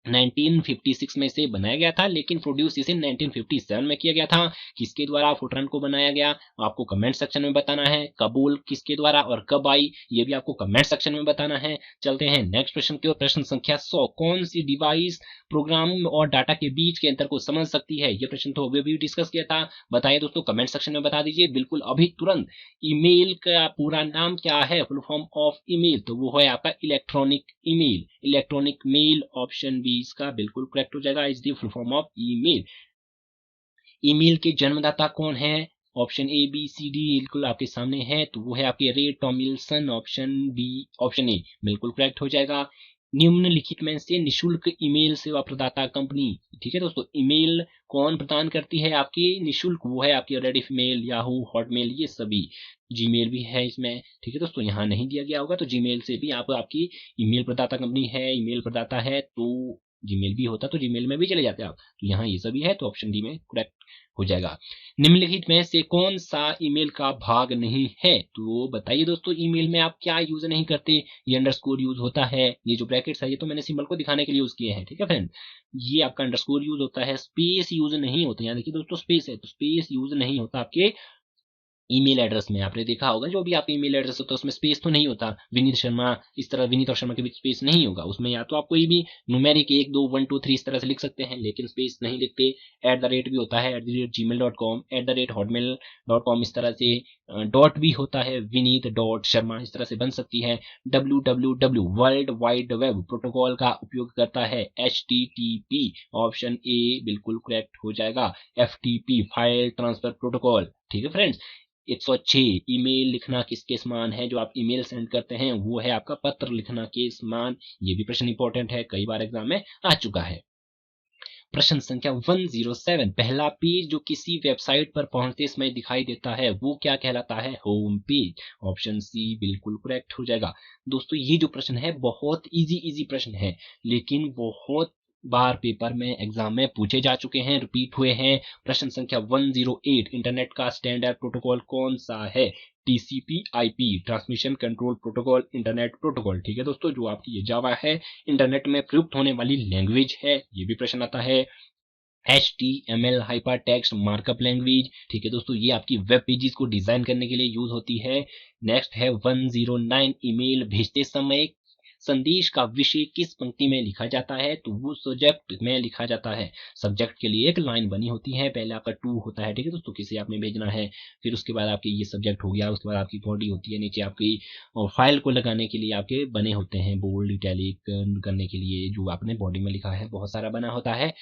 1956 में से बनाया गया था, लेकिन प्रोड्यूस इसे 1957 में किया गया था। किसके द्वारा फोर्ट्रान को बनाया गया? आपको कमेंट सेक्शन में बताना है। कबूल किसके द्वारा और कब आई, ये भी आपको कमेंट सेक्शन में बताना है। चलते हैं नेक्स्ट प्रश्न की ओर। प्रश्न संख्या 100, कौन सी डिवाइस प्रोग्राम और डाटा के बीच के अंतर को समझ सकती है? ये प्रश्न तो अभी भी डिस्कस किया था, बताइए दोस्तों, कमेंट सेक्शन में बता दीजिए बिल्कुल अभी तुरंत। ईमेल का पूरा नाम क्या है? फुल फॉर्म ऑफ ईमेल, तो वो है आपका electronic email, electronic mail, option B इसका बिल्कुल करेक्ट हो जाएगा। Is the full form of email. Email के जन्मदाता कौन है? Option A B C D बिल्कुल आपके सामने है, तो वो है आपके Ray Tomlinson, option B, option A बिल्कुल करेक्ट हो जाएगा। निम्नलिखित में से निशुल्क ईमेल सेवा प्रदाता कंपनी, ठीक है दोस्तों, ईमेल कौन प्रदान करती है आपकी निशुल्क? वो है आपकी रेडिफ मेल, याहू, हॉटमेल, ये सभी। जीमेल भी है इसमें, ठीक है दोस्तों, यहाँ नहीं दिया गया होगा, तो जीमेल से भी आप आपकी ईमेल प्रदाता कंपनी है, ईमेल प्रदाता है, तो जीमेल भी होता तो जीमेल में भी चले जाते आप, तो यहाँ ये सभी है, तो ऑप्शन डी में करेक्ट हो जाएगा। निम्नलिखित में से कौन सा ईमेल का भाग नहीं है? तो बताइए दोस्तों, ईमेल में आप क्या यूज नहीं करते? ये अंडरस्कोर यूज होता है, ये जो ब्रैकेट्स है ये तो मैंने सिंबल को दिखाने के लिए यूज किए हैं, ठीक है फ्रेंड। ये आपका अंडरस्कोर यूज होता है, स्पेस यूज नहीं होता। यहाँ देखिए दोस्तों, स्पेस है, तो स्पेस यूज नहीं होता आपके ईमेल एड्रेस में। आपने देखा होगा जो भी आपका ईमेल एड्रेस होता है उसमें स्पेस तो नहीं होता, विनीत शर्मा, इस तरह विनीत और शर्मा के बीच स्पेस नहीं होगा उसमें, या तो आप कोई भी न्यूमेरिक 1 2 1 2 3 इस तरह से लिख सकते हैं, लेकिन स्पेस नहीं लिखते। @ भी होता है, @gmail.com, @hotmail.com, इस तरह से डॉट भी होता है, विनीत डॉट शर्मा इस तरह से बन सकती है। www world wide web protocol का उपयोग करता है, HTTP, ऑप्शन ए बिल्कुल करेक्ट हो जाएगा। FTP फाइल ट्रांसफर प्रोटोकॉल, ठीक है फ्रेंड्स। 106, ईमेल लिखना किसके समान है? जो आप ईमेल सेंड करते हैं वो है आपका पत्र लिखना के समान। ये भी प्रश्न इंपॉर्टेंट है, कई बार एग्जाम में आ चुका है। प्रश्न संख्या 107, पहला पेज जो किसी वेबसाइट पर पहुंचते समय दिखाई देता है वो क्या कहलाता है? होम पेज, ऑप्शन सी बिल्कुल करेक्ट हो जाएगा। दोस्तों ये जो प्रश्न है बहुत इजी प्रश्न है, लेकिन बहुत बार पेपर में एग्जाम में पूछे जा चुके हैं, रिपीट हुए हैं। प्रश्न संख्या 108, इंटरनेट का स्टैंडर्ड प्रोटोकॉल कौन सा है? TCP IP, transmission control protocol, internet protocol, ठीक है दोस्तों, जो आपकी ये जावा है, इंटरनेट में प्रयुक्त होने वाली लैंग्वेज है, ये भी प्रश्न आता है। HTML hyper text markup language, ठीक है दोस्तों, ये आपकी वेब पेजेस को डिजाइन करने के लिए यूज होती है। नेक्स्ट है 109, ईमेल भेजते समय संदेश का विषय किस पंक्ति में लिखा जाता है, तो वो सब्जेक्ट में लिखा जाता है। सब्जेक्ट के लिए एक लाइन बनी होती है, पहले आपका टू होता है, ठीक है दोस्तों, किसे आपने भेजना है, फिर उसके बाद आपके ये सब्जेक्ट हो गया, उसके बाद आपकी बॉडी होती है, नीचे आपकी फाइल को लगाने के लिए आपके बने होते हैं, बोल्ड इटैलिक करने के लिए जो आपने बॉडी में लिखा है बहुत सारा बना होता है।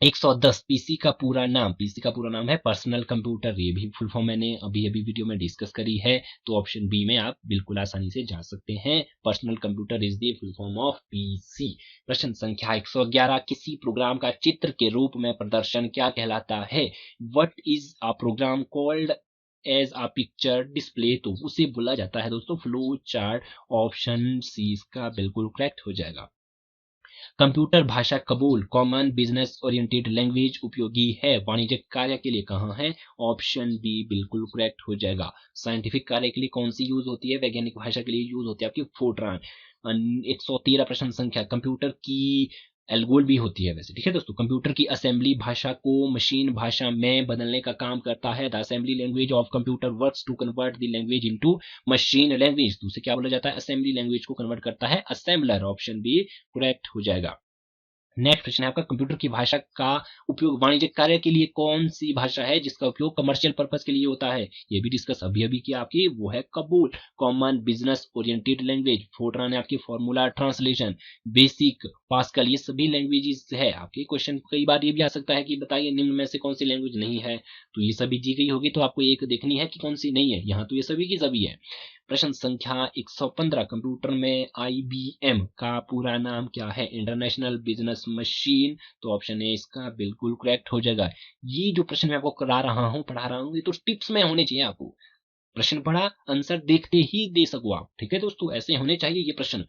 110 पीसी का पूरा नाम, पीसी का पूरा नाम है पर्सनल कंप्यूटर, ये भी फुल फॉर्म मैंने अभी अभी वीडियो में डिस्कस करी है, तो ऑप्शन बी में आप बिल्कुल आसानी से जा सकते हैं। Personal computer is the full form of PC. प्रश्न संख्या 111 किसी प्रोग्राम का चित्र के रूप में प्रदर्शन क्या कहलाता है? What is a program called as a picture display, तो उसे बोला जाता है दोस्तों फ्लो चार्ट। ऑप्शन सी इसका बिल्कुल करेक्ट हो जाएगा। कंप्यूटर भाषा कबूल कॉमन बिजनेस ओरिएंटेड लैंग्वेज उपयोगी है वाणिज्यिक कार्य के लिए कहाँ है? ऑप्शन बी बिल्कुल करेक्ट हो जाएगा। साइंटिफिक कार्य के लिए कौन सी यूज होती है? वैज्ञानिक भाषा के लिए यूज होती है आपकी फोर्ट्रान। 113 प्रश्न संख्या कंप्यूटर की एल्गोल भी होती है वैसे, ठीक है दोस्तों। कंप्यूटर की असेंबली भाषा को मशीन भाषा में बदलने का काम करता है। The assembly language of computer works to convert the language into machine language, तो उसे क्या बोला जाता है? असेंबली लैंग्वेज को कन्वर्ट करता है असेंबलर। ऑप्शन बी करेक्ट हो जाएगा। नेक्स्ट प्रश्न है आपका, कंप्यूटर की भाषा का उपयोग वाणिज्यिक कार्य के लिए कौन सी भाषा है जिसका उपयोग कमर्शियल पर्पस के लिए होता है? ये भी डिस्कस अभी अभी किया आपकी, वो है कबूल common business oriented language. Fortran है आपकी फॉर्मूला ट्रांसलेशन, बेसिक, पास्कल, ये सभी लैंग्वेजेस है आपके। क्वेश्चन कई बार ये भी आ सकता है कि बताइए निम्न में से कौन सी लैंग्वेज नहीं है, तो ये सभी दी गई होगी, तो आपको एक देखनी है कि कौन सी नहीं है। यहाँ तो ये सभी की सभी है। प्रश्न संख्या 115 कंप्यूटर में आईबीएम का पूरा नाम क्या है? इंटरनेशनल बिजनेस मशीन, तो ऑप्शन ए इसका बिल्कुल करेक्ट हो जाएगा। ये जो प्रश्न मैं आपको करा रहा हूँ, पढ़ा रहा हूँ, ये तो टिप्स में होने चाहिए आपको। प्रश्न पढ़ा, आंसर देखते ही दे सको आप, ठीक है दोस्तों, ऐसे होने चाहिए ये प्रश्न।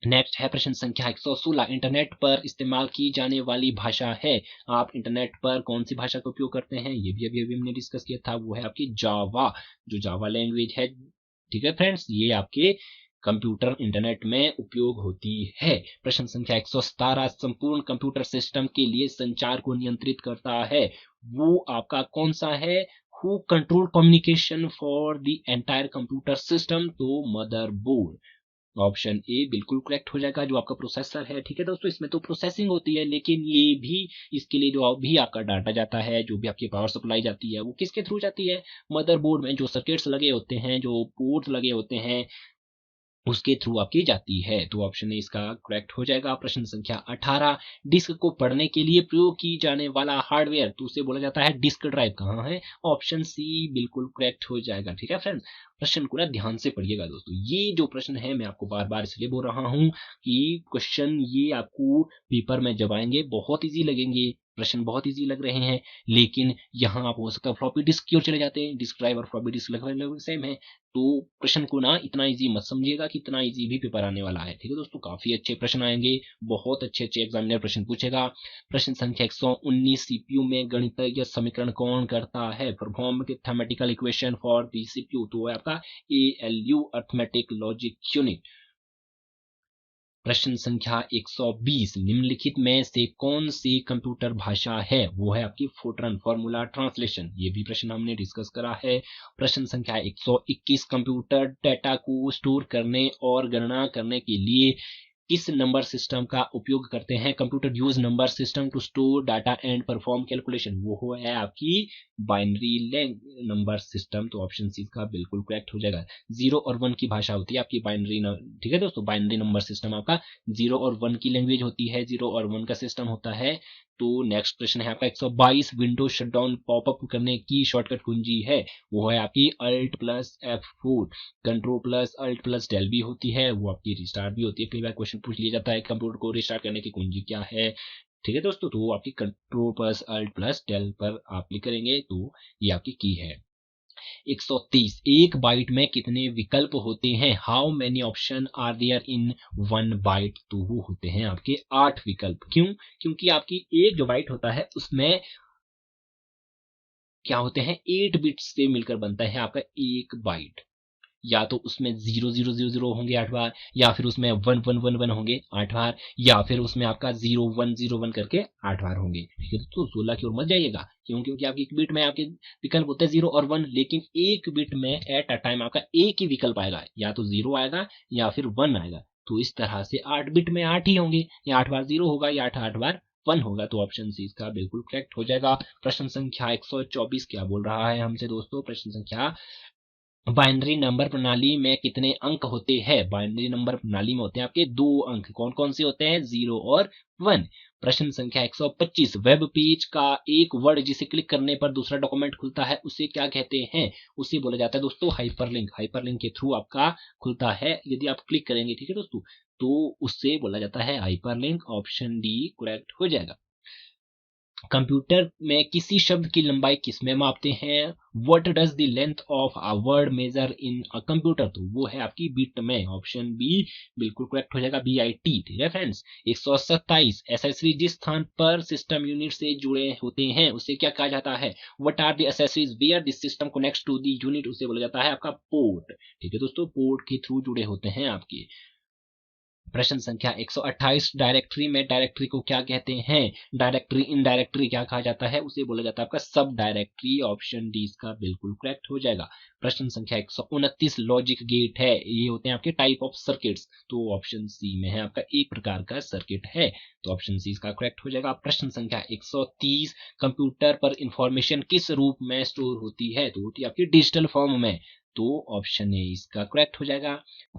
नेक्स्ट है प्रश्न संख्या 116 इंटरनेट पर इस्तेमाल की जाने वाली भाषा है। आप इंटरनेट पर कौन सी भाषा का उपयोग करते हैं? ये भी अभी हमने डिस्कस किया था, वो है आपकी जावा, जो जावा लैंग्वेज है, ठीक है फ्रेंड्स, ये आपके कंप्यूटर इंटरनेट में उपयोग होती है। प्रश्न संख्या 117 संपूर्ण कंप्यूटर सिस्टम के लिए संचार को नियंत्रित करता है, वो आपका कौन सा है? Who control communication for the entire computer system, तो मदरबोर्ड। ऑप्शन ए बिल्कुल करेक्ट हो जाएगा, जो आपका प्रोसेसर है, ठीक है दोस्तों, इसमें तो प्रोसेसिंग होती है, लेकिन ये भी इसके लिए जो भी आपका डाटा जाता है, जो भी आपकी पावर सप्लाई जाती है, वो किसके थ्रू जाती है? मदरबोर्ड में जो सर्किट्स लगे होते हैं, जो पोर्ट लगे होते हैं, उसके थ्रू आपकी जाती है, तो ऑप्शन ए इसका करेक्ट हो जाएगा। प्रश्न संख्या 18 डिस्क को पढ़ने के लिए प्रयोग की जाने वाला हार्डवेयर, तो उसे बोला जाता है डिस्क ड्राइव, कहाँ है? ऑप्शन सी बिल्कुल करेक्ट हो जाएगा, ठीक है फ्रेंड्स। प्रश्न को ना ध्यान से पढ़िएगा दोस्तों, ये जो प्रश्न है मैं आपको बार बार इसलिए बोल रहा हूँ कि क्वेश्चन ये आपको पेपर में जब आएंगे बहुत इजी लगेंगे, प्रश्न बहुत इजी लग रहे हैं, लेकिन यहाँ आप हो सकता है फ्लॉपी डिस्क की ओर चले जाते हैं। डिस्क ड्राइव और फ्लॉपी डिस्क लगभग सेम है, तो प्रश्न को ना इतना इजी मत समझिएगा कि इतना इजी भी पेपर आने वाला है, ठीक है दोस्तों, काफी अच्छे प्रश्न आएंगे, बहुत अच्छे अच्छे एग्जामिनर प्रश्न पूछेगा। प्रश्न संख्या 119 सीपीयू में गणितीय समीकरण कौन करता है? Perform mathematical equation for the CPU, तो है आपका एएलयू अर्थमेटिक लॉजिक यूनिट। प्रश्न संख्या 120 निम्नलिखित में से कौन सी कंप्यूटर भाषा है? वो है आपकी फोर्ट्रान फॉर्मूला ट्रांसलेशन, ये भी प्रश्न हमने डिस्कस करा है। प्रश्न संख्या 121 कंप्यूटर डेटा को स्टोर करने और गणना करने के लिए किस नंबर सिस्टम का उपयोग करते हैं? Computer use number system to store data and perform calculation, वो है आपकी बाइनरी नंबर सिस्टम, तो ऑप्शन सी का बिल्कुल करेक्ट हो जाएगा। 0 और 1 की भाषा होती है आपकी बाइनरी, ठीक है दोस्तों, बाइनरी नंबर सिस्टम आपका 0 और 1 की लैंग्वेज होती है, 0 और 1 का सिस्टम होता है। तो नेक्स्ट प्रश्न है आपका 122 विंडोज शटडाउन पॉपअप करने की शॉर्टकट कुंजी है, वो है आपकी alt plus F4। Control plus alt plus del भी होती है, वो आपकी रिस्टार्ट भी होती है, कई बार क्वेश्चन पूछ लिया जाता है कंप्यूटर को रिस्टार्ट करने की कुंजी क्या है, ठीक है दोस्तों, तो वो आपकी control plus alt plus del पर आप क्लिक करेंगे तो ये आपकी की है। 130 एक बाइट में कितने विकल्प होते हैं? How many option are there in 1 byte, तो वो होते हैं आपके 8 विकल्प। क्यों? क्योंकि आपकी एक जो बाइट होता है उसमें क्या होते हैं, 8 बिट्स से मिलकर बनता है आपका एक बाइट। या तो उसमें 0000 होंगे 8 बार, या फिर उसमें 1111 होंगे 8 बार, या फिर उसमें आपका 0101 करके 8 बार होंगे। ठीक है दोस्तों, 16 की ओर मत जाइएगा, क्यों? क्योंकि आपकी एक बिट में आपके विकल्प होते हैं 0 और 1, लेकिन एक बिट में एट अ टाइम आपका एक ही विकल्प आएगा, या तो 0 आएगा या फिर 1 आएगा। तो इस तरह से 8 बिट में 8 ही होंगे, या 8 बार 0 होगा या 8 बार 1 होगा। तो ऑप्शन सी इसका बिल्कुल करेक्ट हो जाएगा। प्रश्न संख्या 124 क्या बोल रहा है हमसे दोस्तों? प्रश्न संख्या, बाइनरी नंबर प्रणाली में कितने अंक होते हैं? बाइनरी नंबर प्रणाली में होते हैं आपके 2 अंक। कौन कौन से होते हैं? 0 और 1। प्रश्न संख्या 125, वेब पेज का एक वर्ड जिसे क्लिक करने पर दूसरा डॉक्यूमेंट खुलता है, उसे क्या कहते हैं? उसे बोला जाता है दोस्तों हाइपरलिंक। हाइपरलिंक के थ्रू आपका खुलता है, यदि आप क्लिक करेंगे, ठीक है दोस्तों, तो उससे बोला जाता है हाइपरलिंक। ऑप्शन डी करेक्ट हो जाएगा। कंप्यूटर में किसी शब्द की लंबाई किस में मापते हैं? What does the length of a word measure in a computer? तो वो है आपकी बिट में। ऑप्शन बी बिल्कुल करेक्ट हो जाएगा, BIT। ठीक है फ्रेंड्स। 127, एसेसरी जिस स्थान पर सिस्टम यूनिट से जुड़े होते हैं उसे क्या कहा जाता है? What are the accessories where this system connects to the unit? उसे बोला जाता है आपका पोर्ट। ठीक है दोस्तों, पोर्ट के थ्रू जुड़े होते हैं आपके। प्रश्न संख्या 128, डायरेक्टरी में डायरेक्टरी को क्या कहते हैं? डायरेक्टरी इन डायरेक्टरी क्या कहा जाता है? उसे बोला जाता है आपका सब डायरेक्टरी। ऑप्शन डी इसका बिल्कुल करेक्ट हो जाएगा। प्रश्न संख्या 129, लॉजिक गेट है, ये होते हैं आपके टाइप ऑफ सर्किट्स। तो ऑप्शन सी में है आपका एक प्रकार का सर्किट है, तो ऑप्शन सी इसका करेक्ट हो जाएगा। प्रश्न संख्या 130, कंप्यूटर पर इंफॉर्मेशन किस रूप में स्टोर होती है? तो होती है आपकी डिजिटल फॉर्म में, तो ऑप्शन ए इसका करेक्ट हो जाएगा।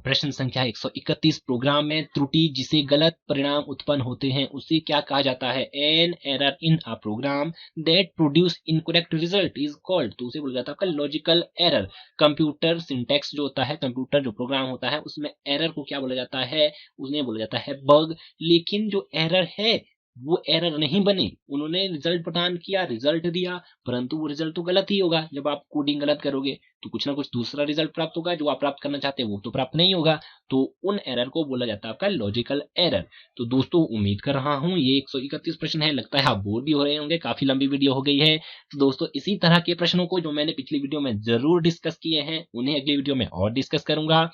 प्रश्न संख्या 131, प्रोग्राम में त्रुटि जिसे गलत परिणाम उत्पन्न होते हैं उसे क्या कहा जाता है? An error in a program that produce incorrect result is called. तो उसे बोला जाता है आपका लॉजिकल एरर। कंप्यूटर सिंटैक्स जो होता है, कंप्यूटर जो प्रोग्राम होता है, उसमें एरर को क्या बोला जाता है? उन्हें बोला जाता है बग। लेकिन जो एरर है वो एरर नहीं बने, उन्होंने रिजल्ट प्रदान किया, रिजल्ट दिया, परंतु वो रिजल्ट तो गलत ही होगा। जब आप कोडिंग गलत करोगे तो कुछ ना कुछ दूसरा रिजल्ट प्राप्त होगा, जो आप प्राप्त करना चाहते हैं वो तो प्राप्त नहीं होगा। तो उन एरर को बोला जाता है आपका लॉजिकल एरर। तो दोस्तों उम्मीद कर रहा हूं ये 131 प्रश्न है, लगता है आप बोर भी हो रहे होंगे, काफी लंबी वीडियो हो गई है। तो दोस्तों इसी तरह के प्रश्नों को जो मैंने पिछली वीडियो में जरूर डिस्कस किए हैं, उन्हें अगली वीडियो में और डिस्कस करूंगा।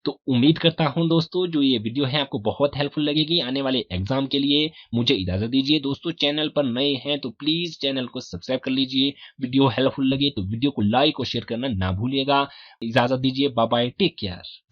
तो उम्मीद करता हूं दोस्तों जो ये वीडियो है आपको बहुत हेल्पफुल लगेगी आने वाले एग्जाम के लिए। मुझे इजाजत दीजिए दोस्तों, चैनल पर नए हैं तो प्लीज चैनल को सब्सक्राइब कर लीजिए। वीडियो हेल्पफुल लगे तो वीडियो को लाइक और शेयर करना ना भूलिएगा। इजाजत दीजिए, बाय बाय, टेक केयर।